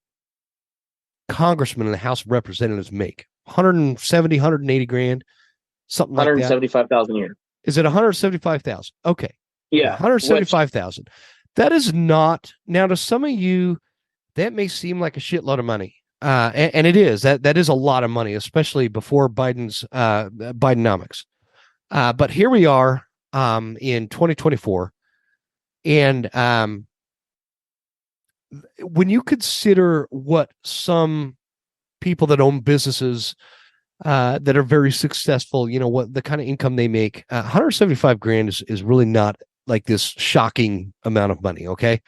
congressman in the House of Representatives make? 170, 180 grand, something like that. 175,000 a year. Is it 175,000? Okay. Yeah. 175,000. That is not, now to some of you, that may seem like a shitload of money. And it is. That is a lot of money, especially before Biden's Bidenomics. But here we are in 2024. And when you consider what some people that own businesses that are very successful, what the kind of income they make, 175 grand is really not like this shocking amount of money. Okay.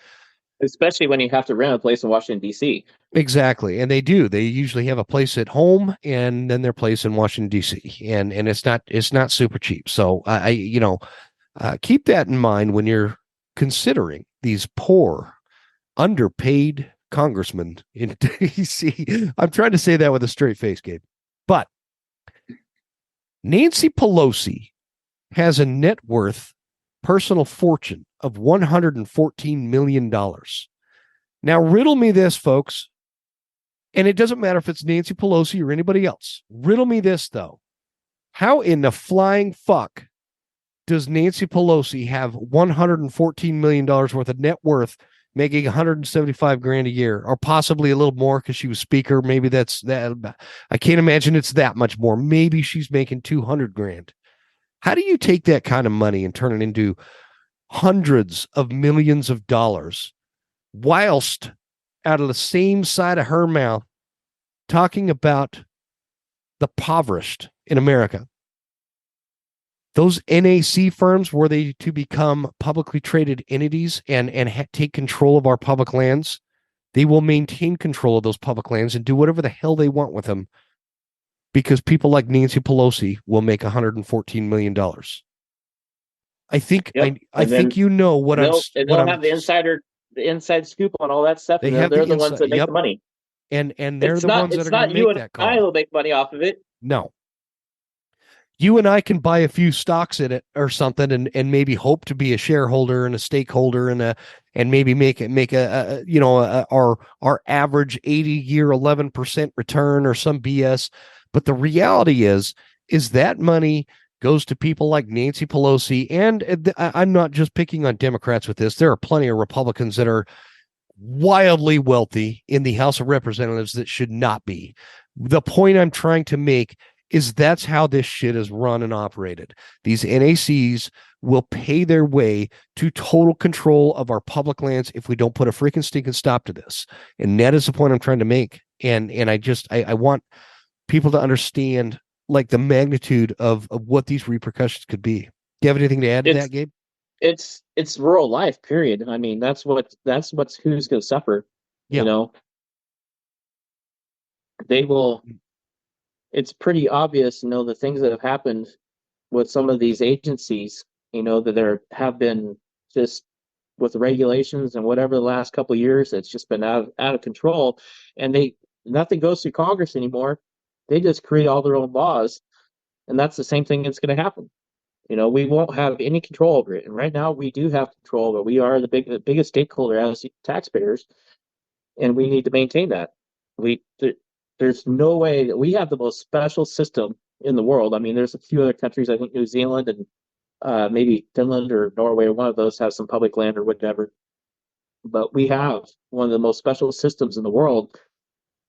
Especially when you have to rent a place in Washington, D.C. Exactly. And they do. They usually have a place at home and then their place in Washington, D.C. And it's not super cheap. So keep that in mind when you're considering these poor, underpaid congressmen in D.C. I'm trying to say that with a straight face, Gabe. But Nancy Pelosi has a net worth personal fortune of $114 million. Now, riddle me this, folks, and it doesn't matter if it's Nancy Pelosi or anybody else. Riddle me this, though. How in the flying fuck does Nancy Pelosi have $114 million worth of net worth, making 175 grand a year, or possibly a little more because she was speaker? Maybe that's that. I can't imagine it's that much more. Maybe she's making 200 grand. How do you take that kind of money and turn it into hundreds of millions of dollars whilst out of the same side of her mouth talking about the impoverished in America? Those NAC firms, were they to become publicly traded entities and take control of our public lands, they will maintain control of those public lands and do whatever the hell they want with them because people like Nancy Pelosi will make $114 million. I think I think you know what I'm. And they'll have the inside scoop on all that stuff. They're the ones that make the money. And they're the ones that are going to make that call. I will make money off of it. No. You and I can buy a few stocks in it or something and maybe hope to be a shareholder and a stakeholder and maybe make our average 80-year 11% return or some BS. But the reality is that money goes to people like Nancy Pelosi. And I'm not just picking on Democrats with this. There are plenty of Republicans that are wildly wealthy in the House of Representatives that should not be. The point I'm trying to make is that's how this shit is run and operated. These NACs will pay their way to total control of our public lands if we don't put a freaking stinking stop to this. And that is the point I'm trying to make. And I want people to understand like the magnitude of what these repercussions could be. Do you have anything to add to that, Gabe? It's rural life, period. I mean, that's what's who's going to suffer. Yeah. They will. It's pretty obvious, the things that have happened with some of these agencies, that there have been just with regulations and whatever the last couple of years, it's just been out of control. And nothing goes through Congress anymore. They just create all their own laws. And that's the same thing that's going to happen. We won't have any control over it. And right now we do have control, but we are the biggest stakeholder as taxpayers. And we need to maintain that. There's no way that we have the most special system in the world. I mean, there's a few other countries, I think New Zealand and maybe Finland or Norway, or one of those has some public land or whatever. but we have one of the most special systems in the world,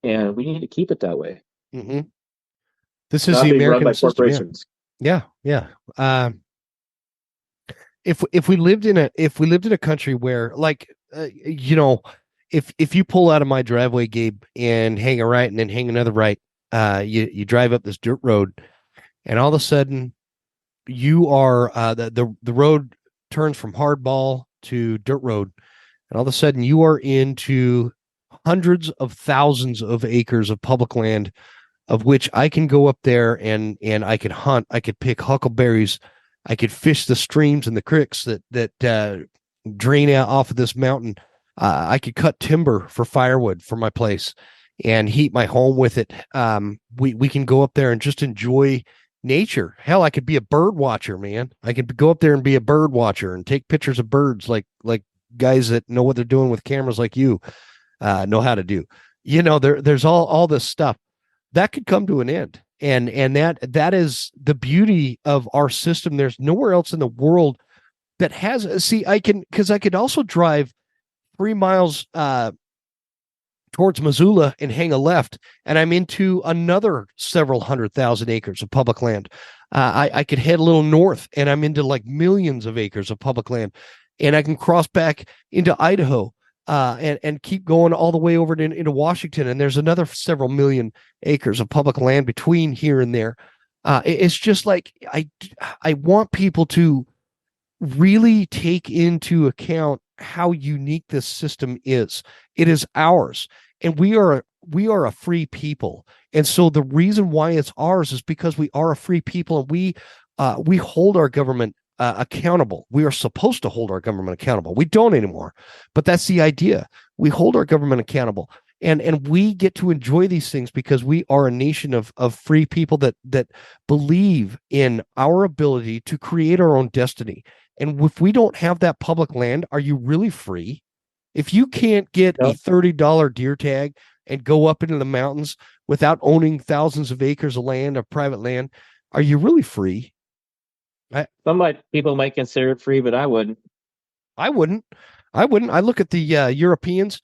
and we need to keep it that way, Hmm. This is not the being run American by system. Yeah. corporations. Yeah. Yeah. If we lived in a country where if you pull out of my driveway, Gabe, and hang a right and then hang another right, you drive up this dirt road, and all of a sudden you are the road turns from hardball to dirt road, and all of a sudden you are into hundreds of thousands of acres of public land, of which I can go up there and I could hunt, I could pick huckleberries, I could fish the streams and the creeks that drain out off of this mountain. I could cut timber for firewood for my place and heat my home with it. We can go up there and just enjoy nature. Hell, I could be a bird watcher, man. I could go up there and be a bird watcher and take pictures of birds like guys that know what they're doing with cameras like you know how to do. There's all this stuff that could come to an end, and that is the beauty of our system. There's nowhere else in the world that has. See, I could also drive 3 miles towards Missoula and hang a left, and I'm into another several 100,000 acres of public land. I could head a little north, and I'm into like millions of acres of public land, and I can cross back into Idaho, and keep going all the way over into Washington, and there's another several million acres of public land between here and there. It's just like I want people to really take into account how unique this system is. It is ours, and we are a free people. And so the reason why it's ours is because we are a free people, and we hold our government accountable. We are supposed to hold our government accountable. We don't anymore, but that's the idea. We hold our government accountable, and we get to enjoy these things because we are a nation of free people that believe in our ability to create our own destiny. And if we don't have that public land, are you really free? If you can't get a No, $30 deer tag and go up into the mountains without owning thousands of acres of land, of private land, are you really free? I, people might consider it free, but I wouldn't. I wouldn't. I wouldn't. I look at the Europeans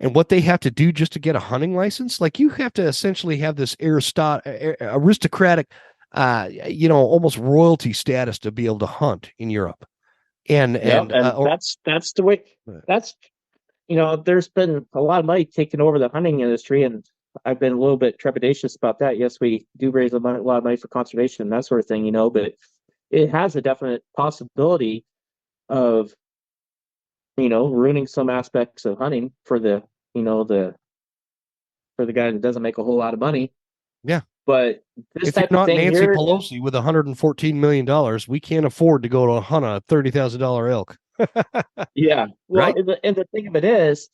and what they have to do just to get a hunting license. Like, you have to essentially have this aristocratic, almost royalty status to be able to hunt in Europe. And Yep, and and or that's the way. That's there's been a lot of money taken over the hunting industry, and I've been a little bit trepidatious about that. Yes, we do raise lot of money for conservation and that sort of thing, but it has a definite possibility of ruining some aspects of hunting for the for the guy that doesn't make a whole lot of money. yeah, But this if you're type of not thing Nancy here, Pelosi with $114 million, we can't afford to go to hunt a $30,000 elk, yeah. Well, right? and the thing of it is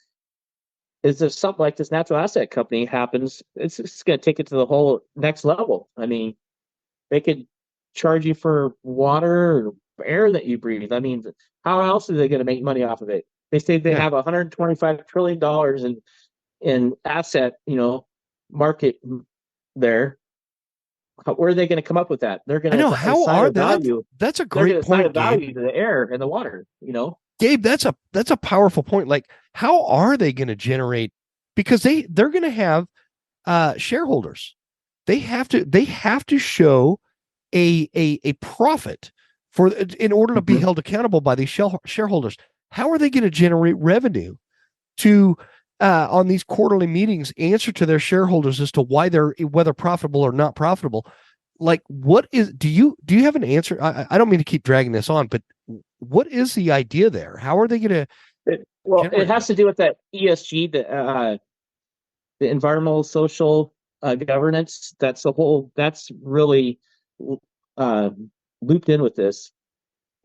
if something like this natural asset company happens, it's just going to take it to the whole next level. I mean, they could charge you for water or air that you breathe. I mean, how else are they going to make money off of it? They say they Yeah, have $125 trillion in asset, market there. Where are they going to come up with that? They're I going know. to How assign are a that? value. That's a They're great going to assign a point, Gabe. value to the air and the water. Gabe, that's a powerful point. Like, how are they going to generate? Because they're going to have shareholders. They have to show a profit in order to be Mhm. held accountable by these shareholders. How are they going to generate revenue to on these quarterly meetings answer to their shareholders as to why they're whether profitable or not profitable? Like, what is do you have an answer? I don't mean to keep dragging this on, but what is the idea there? How are they going to Well, it generate has to revenue? do with that ESG, the environmental social governance. That's really uh, looped in with this.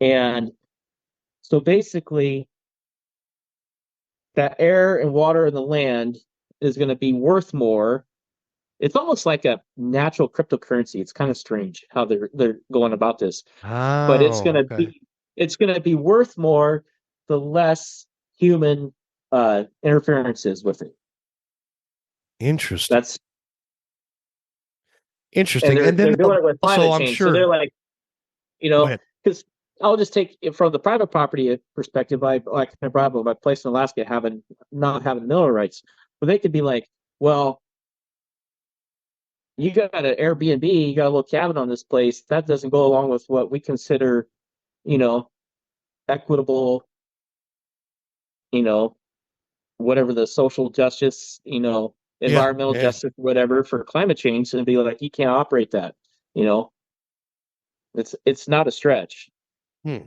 And so basically, that air and water and the land is going to be worth more. It's almost like a natural cryptocurrency. It's kind of strange how they're going about this, but Oh, okay. it's going to be worth more the less human interferences with it. Interesting. That's and Interesting. they're And then they're doing it with also, climate I'm change. So they're sure. like, you Go know, ahead. because I'll just take it from the private property perspective. Like I brought up my place in Alaska not having mineral rights, but they could be like, well, you got an Airbnb, you got a little cabin on this place. That doesn't go along with what we consider, you know, equitable, you know, whatever the social justice, Yeah, environmental yeah. justice, whatever for climate change, and be like, you can't operate that. You know, it's not a stretch. Hmm.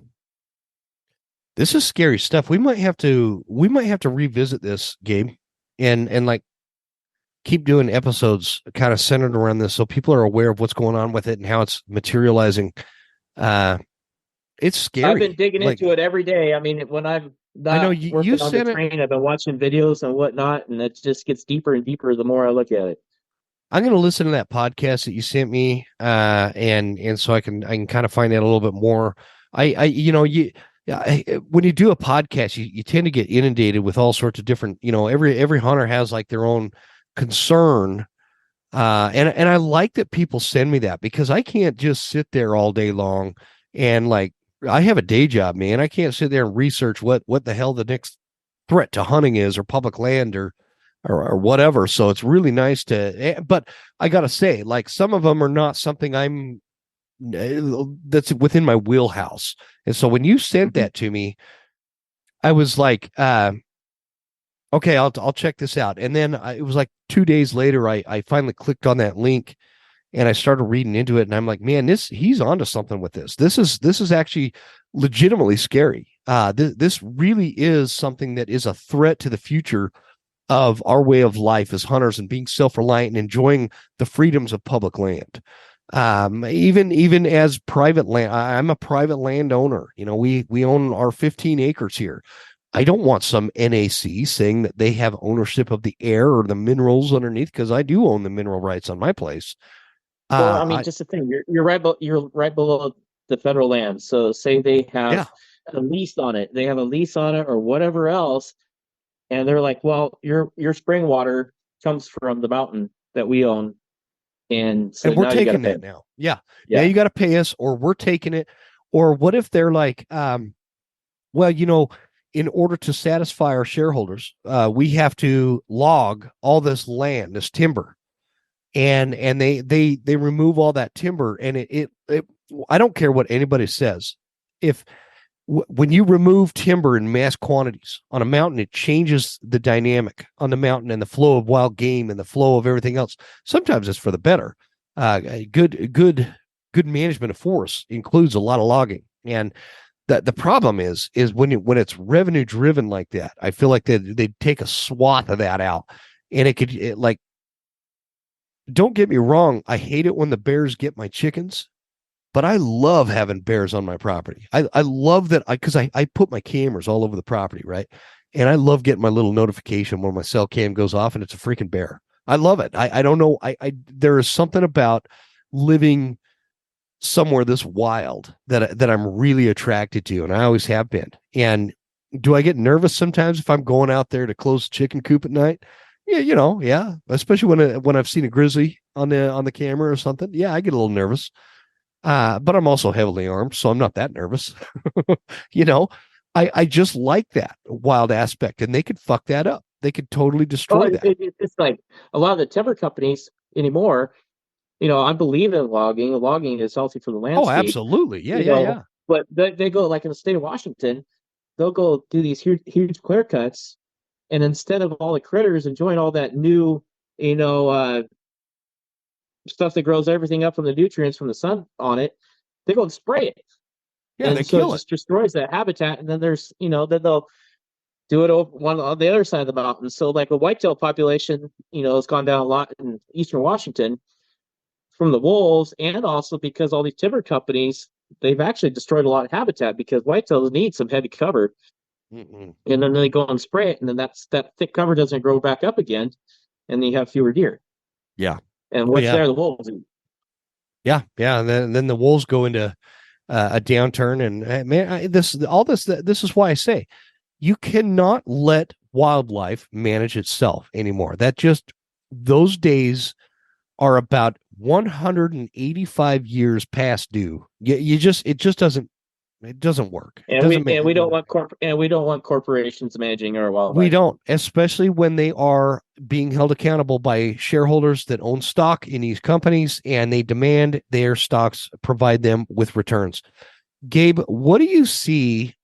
This is scary stuff. We might have to revisit this, Gabe, and like keep doing episodes kind of centered around this so people are aware of what's going on with it and how it's materializing. Uh it's I've been scary. digging Like into it every day. I mean, when I'm I know not you working on the sent it. train, I've been watching videos and whatnot, and it just gets deeper and deeper the more I look at it. I'm going to listen to that podcast that you sent me, and so I can kind of find out a little bit more. When you do a podcast, you tend to get inundated with all sorts of different. Every hunter has like their own concern, and I like that people send me that because I can't just sit there all day long and like I have a day job, man. I can't sit there and research what the hell the next threat to hunting is or public land or whatever. So it's really nice but I gotta say, like some of them are not something that's within my wheelhouse. And so when you sent Mhm. that to me, I was like, okay, I'll check this out. And then it was like 2 days later, I finally clicked on that link and I started reading into it, and I'm like, man, he's onto something with this. This is actually legitimately scary. This really is something that is a threat to the future of our way of life as hunters and being self-reliant and enjoying the freedoms of public land. Even as private land, I'm a private landowner. We own our 15 acres here. I don't want some NAC saying that they have ownership of the air or the minerals underneath because I do own the mineral rights on my place. Well, I mean, I just the thing, you're right below the federal land. So say they Yeah, have a lease on it, or whatever else, and they're like, well, your spring water comes from the mountain that we own, and so and we're now you got to taking pay. that now. Yeah, now Yeah. you got to pay us, or we're taking it. Or what if they're like, well, in order to satisfy our shareholders, we have to log all this land, this timber, and they remove all that timber, and it I don't care what anybody says. If when you remove timber in mass quantities on a mountain, it changes the dynamic on the mountain and the flow of wild game and the flow of everything else. Sometimes it's for the better. Good management of forest includes a lot of logging, and the problem is when it's revenue driven like that. I feel like they take a swath of that out, and like, don't get me wrong, I hate it when the bears get my chickens, but I love having bears on my property. I love that because I put my cameras all over the property, right? And I love getting my little notification when my cell cam goes off and it's a freaking bear. I love it. I don't know. There is something about living somewhere this wild that I'm really attracted to, and I always have been. And do I get nervous sometimes if I'm going out there to close the chicken coop at night? Yeah, yeah. Especially when I've seen a grizzly on the camera or something. Yeah, I get a little nervous. But I'm also heavily armed, so I'm not that nervous. you know, I just like that wild aspect, and they could fuck that up. They could totally Oh, destroy that. it's like a lot of the timber companies anymore. I believe in logging. Logging is healthy for the Oh, landscape. absolutely. Yeah, You yeah, know, yeah. but they go like in the state of Washington, they'll go do these huge clear cuts, and instead of all the critters enjoying all that new, you know, uh, stuff that grows everything up from the nutrients from the sun on it, they go and spray it, Yeah, they and so it kill it. just destroys that habitat. And then then they'll do it over one on the other side of the mountain. So like a whitetail population, has gone down a lot in eastern Washington from the wolves, and also because all these timber companies, they've actually destroyed a lot of habitat because whitetails need some heavy cover, Mm-mm. and then they go and spray it, and then that thick cover doesn't grow back up again, and then you have fewer deer. Yeah. And Oh, what's yeah. there, the wolves eat. Yeah, yeah. And then the wolves go into a downturn, and man, this is why I say you cannot let wildlife manage itself anymore. Those days are about 185 years past due. It just doesn't. It doesn't work. It And doesn't make. we don't want corporations managing our We wildlife. don't, especially when they are being held accountable by shareholders that own stock in these companies and they demand their stocks provide them with returns. Gabe, what do you see?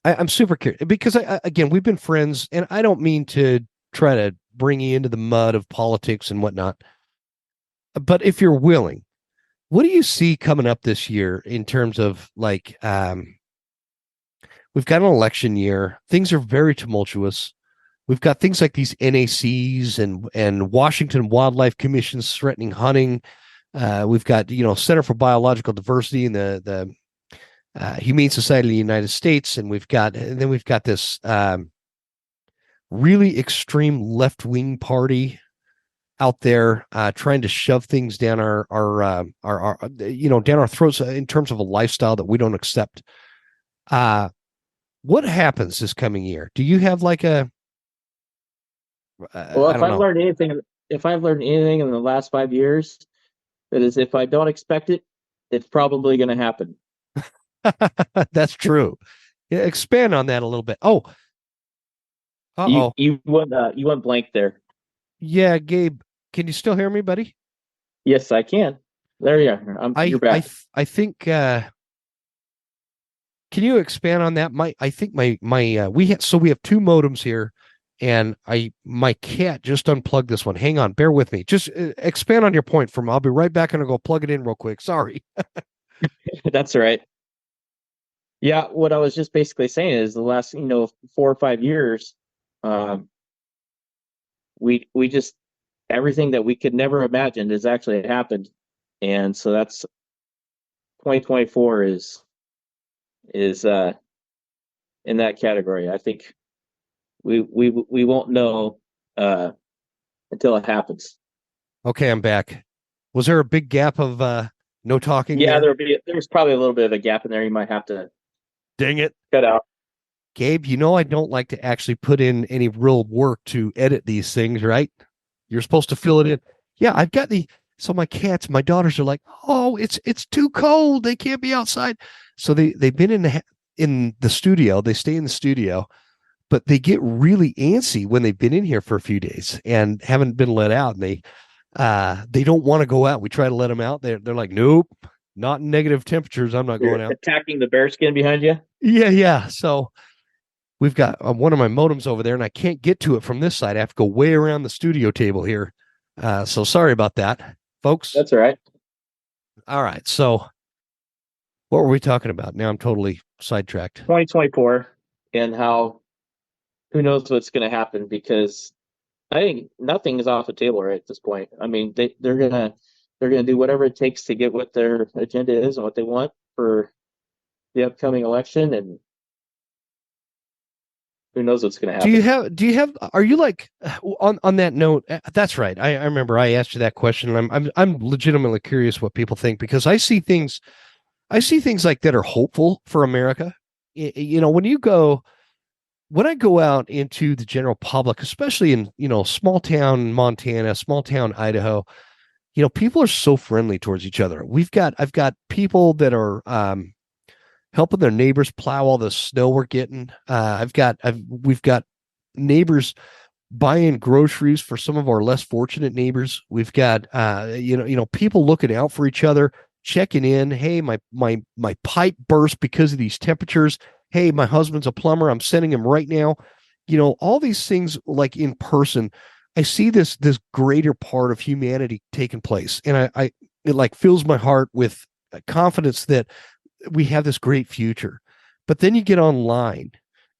I'm super curious because again, we've been friends and I don't mean to try to bring you into the mud of politics and whatnot. But if you're willing, what do you see coming up this year in terms of like, we've got an election year. Things are very tumultuous. We've got things like these NACs and Washington wildlife commissions threatening hunting. We've got Center for Biological Diversity and the Humane Society of the United States, and we've got this really extreme left wing party out there trying to shove things down our down our throats in terms of a lifestyle that we don't accept. What happens this coming year? Do you have like a Well, if I've learned anything in the last 5 years, that is, if I don't expect it, it's probably going to happen. That's true. Yeah, expand on that a little bit. Oh, you went blank there. Yeah, Gabe, can you still hear me, buddy? Yes, I can. There you are. You're back. I think. Can you expand on that? I think we have two modems here, and my cat just unplugged this one. Hang on, bear with me. Just expand on your point. I'll be right back and I'll go plug it in real quick. Sorry. That's all right. Yeah, what I was just basically saying is the last 4 or 5 years, we just everything that we could never imagine has actually happened, and so that's 2024 is in that category. I think we won't know until it happens. Okay, I'm back. Was there a big gap of no talking? Yeah, there's probably a little bit of a gap in there. You might have to. Dang it. Cut out. Gabe, I don't like to actually put in any real work to edit these things, right? You're supposed to fill it in. Yeah, I've got so my daughters are like, oh, it's too cold. They can't be outside. So they've been in the studio. They stay in the studio, but they get really antsy when they've been in here for a few days and haven't been let out. And they don't want to go out. We try to let them out. They're like, nope, not in negative temperatures. I'm not going out. Attacking the bearskin behind you. Yeah. So we've got one of my modems over there, and I can't get to it from this side. I have to go way around the studio table here. So sorry about that, folks. That's all right. All right. So what were we talking about? Now I'm totally sidetracked. 2024 and who knows what's going to happen, because I think nothing is off the table right at this point. I mean, they're gonna do whatever it takes to get what their agenda is and what they want for the upcoming election, and who knows what's going to happen. Are you like on that note? That's right. I remember I asked you that question, and I'm legitimately curious what people think, because I see things like that are hopeful for America. When I go out into the general public, especially in small town Montana, small town Idaho, people are so friendly towards each other. I've got people that are helping their neighbors plow all the snow we're getting. We've got neighbors buying groceries for some of our less fortunate neighbors. We've got people looking out for each other, checking in. Hey, my pipe burst because of these temperatures. Hey, my husband's a plumber. I'm sending him right now. All these things, like in person, I see this greater part of humanity taking place, and it like fills my heart with confidence that we have this great future. But then you get online,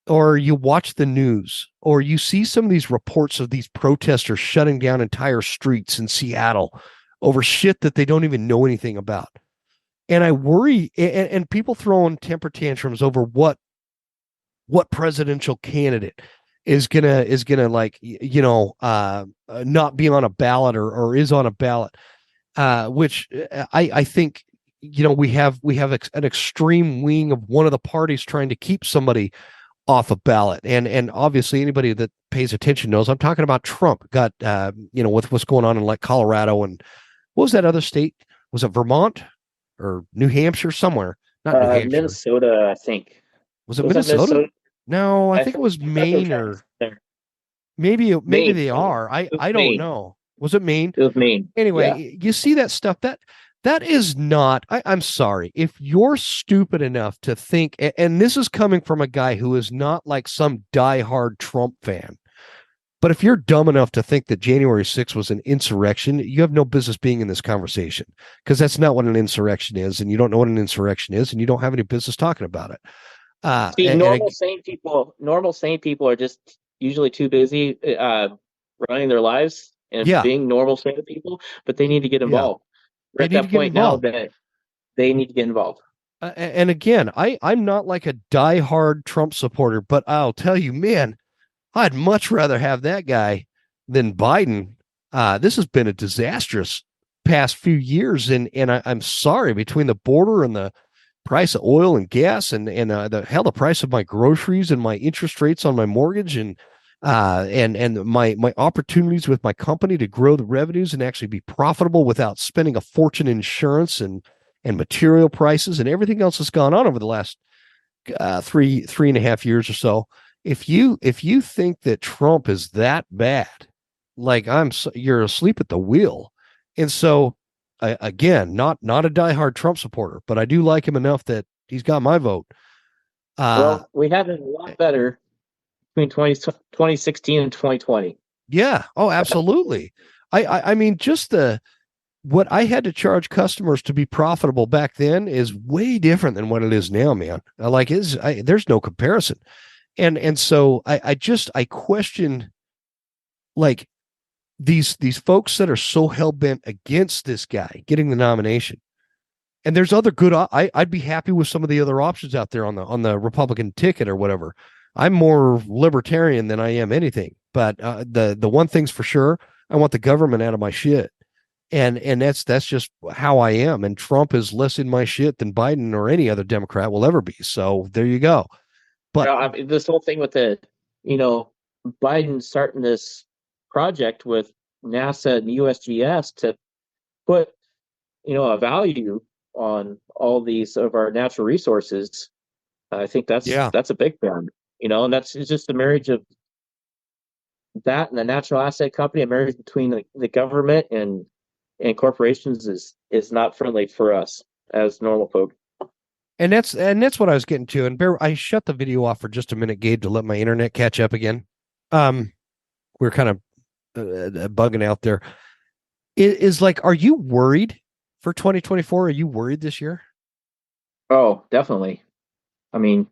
or you watch the news, or you see some of these reports of these protesters shutting down entire streets in Seattle over shit that they don't even know anything about. And I worry, and people throwing temper tantrums over what presidential candidate is gonna like not be on a ballot or is on a ballot, which I think we have an extreme wing of one of the parties trying to keep somebody off a ballot, and obviously anybody that pays attention knows I'm talking about Trump. Got with what's going on in like Colorado, and what was that other state? Was it Vermont or New Hampshire, somewhere? Not New Hampshire. Minnesota, I think. Was it Was it Minnesota? Minnesota? No, I think it was I thought they were Maine, trying to or there. maybe Maine. they are. I It was I don't Maine. know. Was it Maine? It was Maine. Yeah. Anyway, you see that stuff, that is not, I'm sorry, if you're stupid enough to think, and this is coming from a guy who is not like some diehard Trump fan, but if you're dumb enough to think that January 6th was an insurrection, you have no business being in this conversation, because that's not what an insurrection is, and you don't know what an insurrection is, and you don't have any business talking about it. See, And normal sane people are just usually too busy running their lives and yeah, being normal sane people, but they need to get yeah, involved. We're they at need to that get point now involved. that they need to get involved. And again, I'm not like a diehard Trump supporter, but I'll tell you, man, I'd much rather have that guy than Biden. This has been a disastrous past few years, and I'm sorry, between the border and the price of oil and gas, and the price of my groceries and my interest rates on my mortgage, and my opportunities with my company to grow the revenues and actually be profitable without spending a fortune in insurance and material prices and everything else that's gone on over the last 3.5 years or so. If you think that Trump is that bad, like you're asleep at the wheel. And so, again, not a diehard Trump supporter, but I do like him enough that he's got my vote. Well, we have it a lot better between 2016 and 2020. Yeah. Oh, absolutely. I mean, just what I had to charge customers to be profitable back then is way different than what it is now, man. There's no comparison. And so I question, like, these folks that are so hell bent against this guy getting the nomination. And there's other good. I'd be happy with some of the other options out there on the Republican ticket or whatever. I'm more libertarian than I am anything. But the one thing's for sure, I want the government out of my shit. And that's just how I am. And Trump is less in my shit than Biden or any other Democrat will ever be. So there you go. But I mean, this whole thing with you know, Biden starting this project with NASA and USGS to put, a value on all these of our natural resources. I think yeah. that's a big one, and that's it's just the marriage of that and the natural asset company. A marriage between the government and corporations is not friendly for us as normal folk. And that's what I was getting to. And I shut the video off for just a minute, Gabe, to let my internet catch up again. We're kind of bugging out there. It is like, are you worried for 2024? Are you worried this year? Oh, definitely. I mean,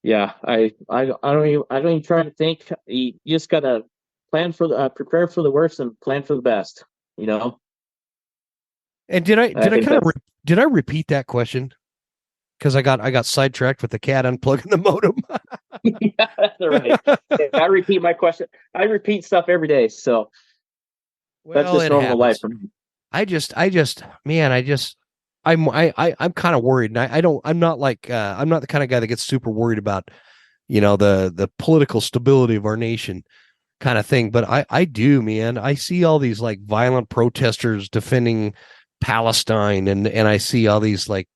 yeah, I don't even try to think. You just gotta prepare for the worst and plan for the best. You know, And did I I did I think kind of that's did I repeat that question? Because I got sidetracked with the cat unplugging the modem. yeah, that's all right. I repeat my question. I repeat stuff every day, so that's Well, just it normal life happens. for me. I'm kind of worried, and I'm not the kind of guy that gets super worried about the political stability of our nation kind of thing. But I do, man. I see all these like violent protesters defending Palestine, and I see all these like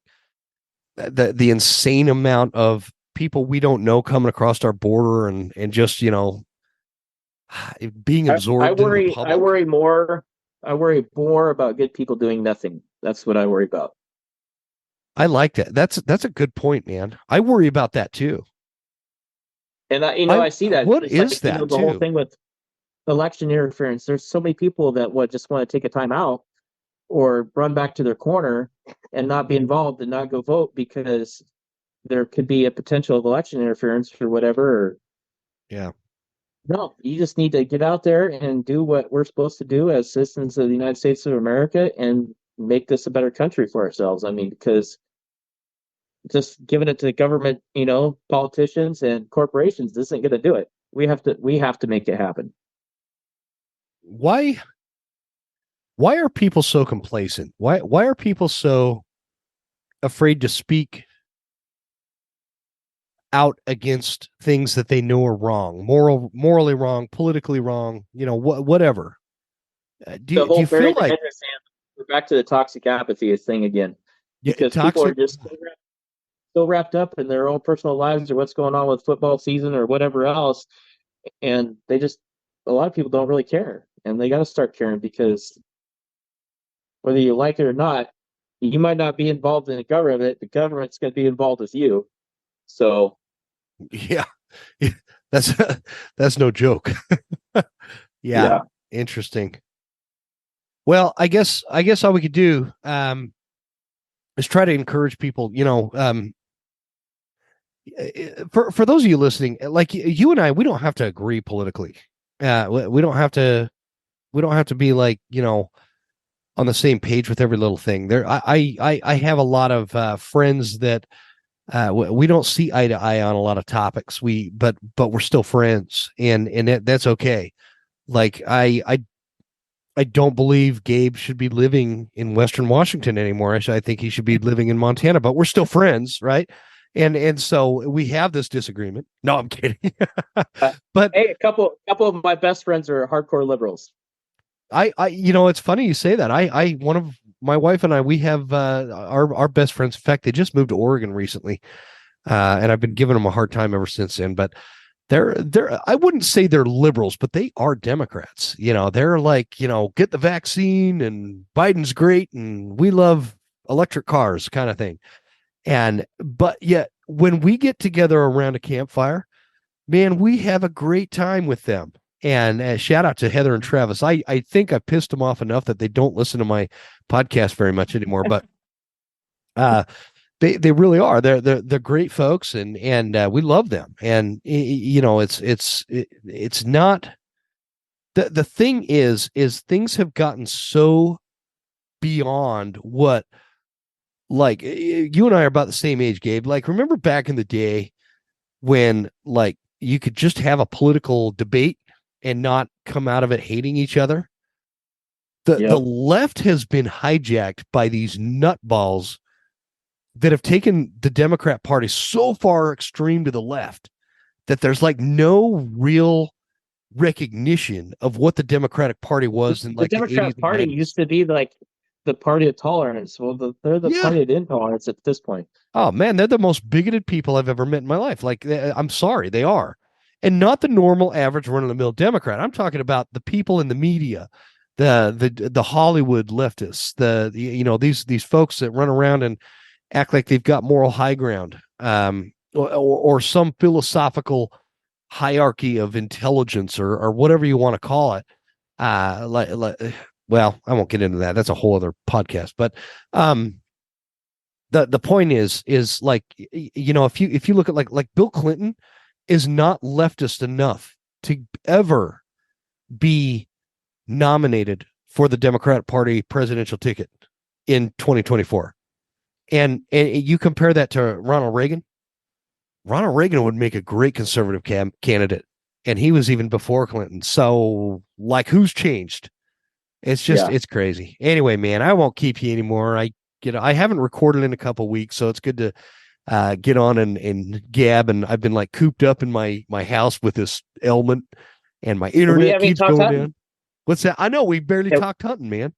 the insane amount of people we don't know coming across our border and just being I absorbed into the worry. I public. worry more. I worry more about good people doing nothing. That's what I worry about. I like that. That's a good point, man. I worry about that too. And I I see that. What It's is like, that the whole too? thing with election interference. There's so many people that would just want to take a time out or run back to their corner and not be involved and not go vote because there could be a potential of election interference or whatever. Yeah. No, you just need to get out there and do what we're supposed to do as citizens of the United States of America and make this a better country for ourselves. I mean, because just giving it to government, politicians and corporations isn't going to do it. We have to make it happen. Why why are people so complacent? Why are people so afraid to speak out against things that they know are wrong, morally wrong, politically wrong, whatever? The Do whole you feel bury the like head in the sand. We're back to the toxic apathy thing again. Yeah, because people are toxic. just so wrapped up in their own personal lives or what's going on with football season or whatever else, and a lot of people don't really care, and they got to start caring because whether you like it or not, you might not be involved in the government. The government's going to be involved with you. So Yeah, that's that's no joke. Yeah, yeah, interesting. Well, I guess all we could do is try to encourage people. For those of you listening, like you and I, we don't have to agree politically. We don't have to. We don't have to be like on the same page with every little thing. I have a lot of friends that we don't see eye to eye on a lot of topics. But we're still friends, and that's okay. Like I don't believe Gabe should be living in Western Washington anymore. I think he should be living in Montana, but we're still friends, right? And so we have this disagreement. No, I'm kidding. But hey, a couple of my best friends are hardcore liberals. it's funny you say that. One of my wife and I, we have our best friends. In fact, they just moved to Oregon recently, and I've been giving them a hard time ever since then. But they're I wouldn't say they're liberals, but they are Democrats. They're like, get the vaccine and Biden's great and we love electric cars kind of thing. But yet when we get together around a campfire, man, we have a great time with them. And shout out to Heather and Travis. I think I pissed them off enough that they don't listen to my podcast very much anymore, but uh they really are. They're great folks, and we love them. And it's not the thing is things have gotten so beyond what, like, you and I are about the same age, Gabe. Like, remember back in the day when like you could just have a political debate and not come out of it hating each other. The Yep. left has been hijacked by these nutballs that have taken the Democrat Party so far extreme to the left that there's like no real recognition of what the Democratic Party was in The like the 80s Democrat and Party 90s. used to be like the party of tolerance. Well, they're the Yeah. party of intolerance at this point. Oh man, they're the most bigoted people I've ever met in my life. Like, I'm sorry, they are. And not the normal average run of the mill Democrat. I'm talking about the people in the media, the Hollywood leftists, these folks that run around and act like they've got moral high ground, or some philosophical hierarchy of intelligence, or whatever you want to call it. Well, I won't get into that. That's a whole other podcast. But the point is like, if you look at like Bill Clinton is not leftist enough to ever be nominated for the Democratic Party presidential ticket in 2024. And you compare that to Ronald Reagan. Ronald Reagan would make a great conservative candidate, and he was even before Clinton. So, like, who's changed? It's just Yeah. it's crazy. Anyway, man, I won't keep you anymore. I haven't recorded in a couple weeks, so it's good to get on and gab. And I've been like cooped up in my house with this ailment, and my We internet haven't keeps talked going hunting. down. What's that? I know we barely Yeah. talked hunting, man.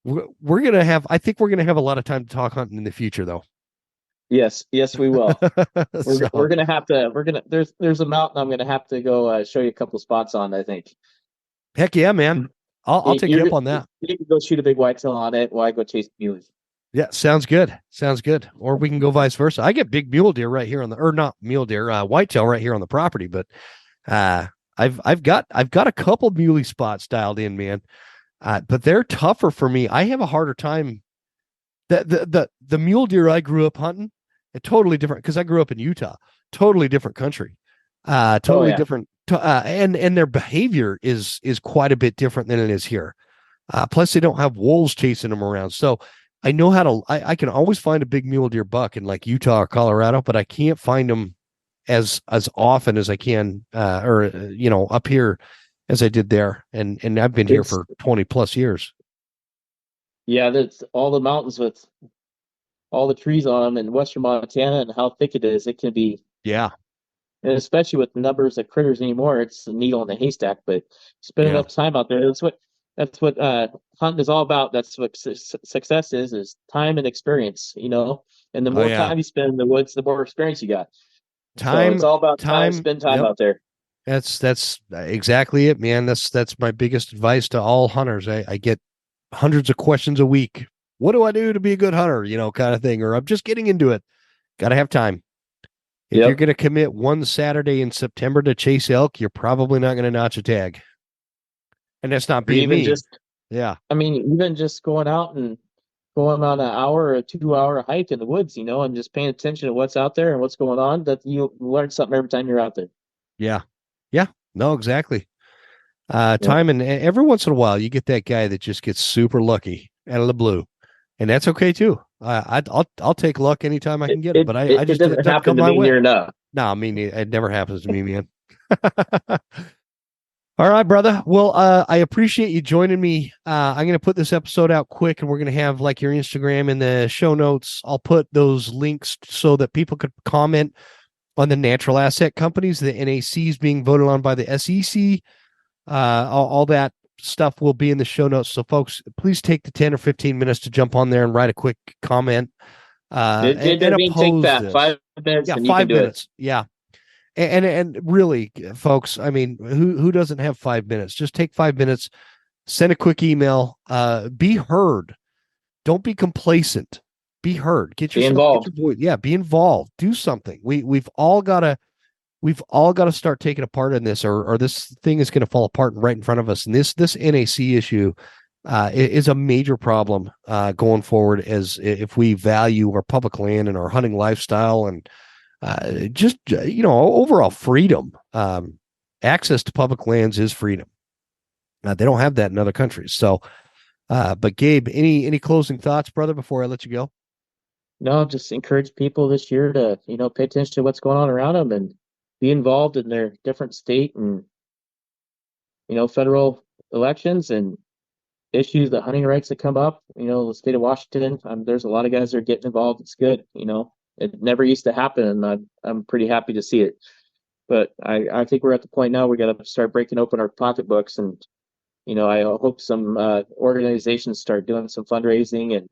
We're gonna have. I think we're gonna have a lot of time to talk hunting in the future, though. Yes, we will. We're So gonna have to. We're gonna. There's a mountain I'm gonna have to go show you a couple spots on. I think heck yeah, man. I'll take you up on that. you can go shoot a big whitetail on it while I go chase mules. Yeah, sounds good. Sounds good. Or we can go vice versa. I get big mule deer right here on the, or not mule deer, whitetail right here on the property. But uh, I've got a couple muley spots dialed in, man. But they're tougher for me. I have a harder time. The mule deer I grew up hunting, totally different because I grew up in Utah, totally different country, Oh totally yeah. different. And their behavior is quite a bit different than it is here. Plus, they don't have wolves chasing them around. So I know how to. I can always find a big mule deer buck in like Utah or Colorado, but I can't find them as often as I can, or up here as I did there. And I've been here It's for 20 plus years. yeah. That's all the mountains with all the trees on them in western Montana and how thick it is. It can be, Yeah, and especially with the numbers of critters anymore, it's a needle in a haystack. But spend yeah, enough time out there. That's what hunting is all about. That's what success is time and experience, and the Oh more yeah. time you spend in the woods, the more experience you got. So it's Time, all about time, time. spend time Yep. out there. That's exactly it, man. That's my biggest advice to all hunters. I get hundreds of questions a week. What do I do to be a good hunter? Kind of thing. Or I'm just getting into it. Got to have time. If you're Yep. going to commit one Saturday in September to chase elk, you're probably not going to notch a tag. And that's not Or being even mean. just, Yeah. I mean, even just going out and going on an hour or a 2 hour hike in the woods, and just paying attention to what's out there and what's going on, that you learn something every time you're out there. Yeah. Yeah. No, exactly. Yep. Time, and every once in a while you get that guy that just gets super lucky out of the blue, and that's okay too. I'll take luck anytime I It, can get it, it, but I it, it just it doesn't doesn't happen come to my me way. near enough. No, I mean it never happens to me, man. All right, brother. Well, I appreciate you joining me. I'm going to put this episode out quick, and we're going to have like your Instagram in the show notes. I'll put those links so that people could comment on the natural asset companies, the NACs being voted on by the SEC. All that stuff will be in the show notes. So, folks, please take the 10 or 15 minutes to jump on there and write a quick comment It and doesn't even take oppose that this. 5 minutes, Yeah, and you can 5 do it. minutes. Yeah. And really, folks, I mean, who doesn't have 5 minutes? Just take 5 minutes, send a quick email, be heard. Don't be complacent. Be heard. Get Be your involved. voice. Yeah, be involved. Do something. We've all got to start taking a part in this, or this thing is going to fall apart right in front of us. And this NAC issue is a major problem going forward, as if we value our public land and our hunting lifestyle and just overall freedom. Access to public lands is freedom. They don't have that in other countries. So, but Gabe, any closing thoughts, brother, before I let you go? No, just encourage people this year to, pay attention to what's going on around them and be involved in their different state and, federal elections and issues, the hunting rights that come up, the state of Washington. There's a lot of guys that are getting involved. It's good. It never used to happen, and I'm pretty happy to see it. But I think we're at the point now we got to start breaking open our pocketbooks, and I hope some organizations start doing some fundraising and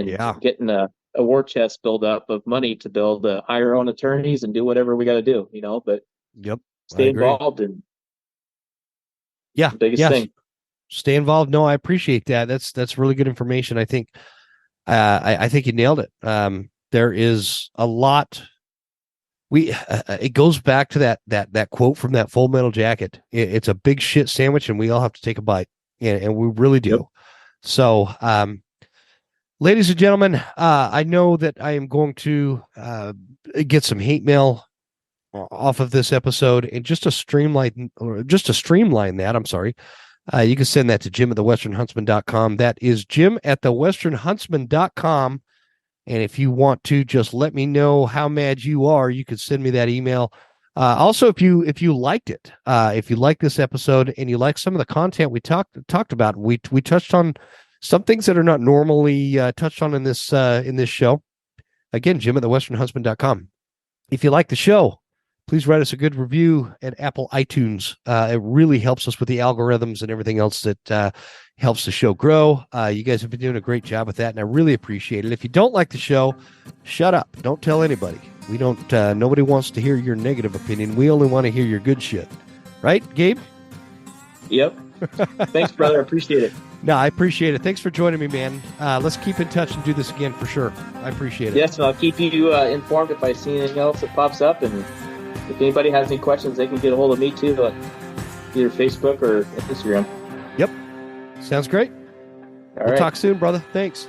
Yeah. getting a war chest build up of money to build hire our own attorneys and do whatever we got to do. But Yep. I stay agree. involved, and Yeah. the biggest Yes. thing. Stay involved. No, I appreciate that. That's really good information. I think I think you nailed it. There is a lot. It goes back to that quote from that Full Metal Jacket. It's a big shit sandwich, and we all have to take a bite, and we really do. Yep. So, ladies and gentlemen, I know that I am going to get some hate mail off of this episode, and just to streamline that, I'm sorry. You can send that to jim@thewesternhuntsman.com. That is jim@thewesternhuntsman.com. And if you want to just let me know how mad you are, you could send me that email. Also, if you liked it, if you like this episode and you like some of the content we talked about, we touched on some things that are not normally touched on in this show. Again, jim@thewesternhuntsman.com. If you like the show, please write us a good review at Apple iTunes. It really helps us with the algorithms and everything else that helps the show grow. You guys have been doing a great job with that, and I really appreciate it. If you don't like the show, shut up. Don't tell anybody. We don't. Nobody wants to hear your negative opinion. We only want to hear your good shit. Right, Gabe? Yep. Thanks, brother. I appreciate it. No, I appreciate it. Thanks for joining me, man. Let's keep in touch and do this again for sure. I appreciate it. Yes, and I'll keep you informed if I see anything else that pops up, and if anybody has any questions, they can get a hold of me too, either Facebook or Instagram. Yep. Sounds great. All right. Talk soon, brother. Thanks.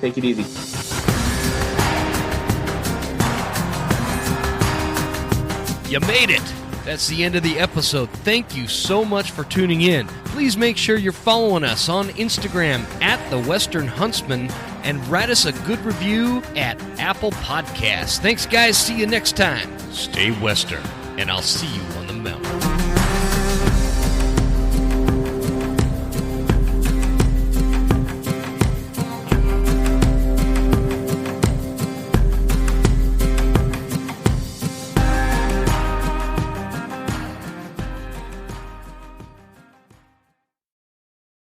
Take it easy. You made it. That's the end of the episode. Thank you so much for tuning in. Please make sure you're following us on Instagram @TheWesternHuntsman and write us a good review at Apple Podcasts. Thanks, guys. See you next time. Stay Western, and I'll see you on the mountain.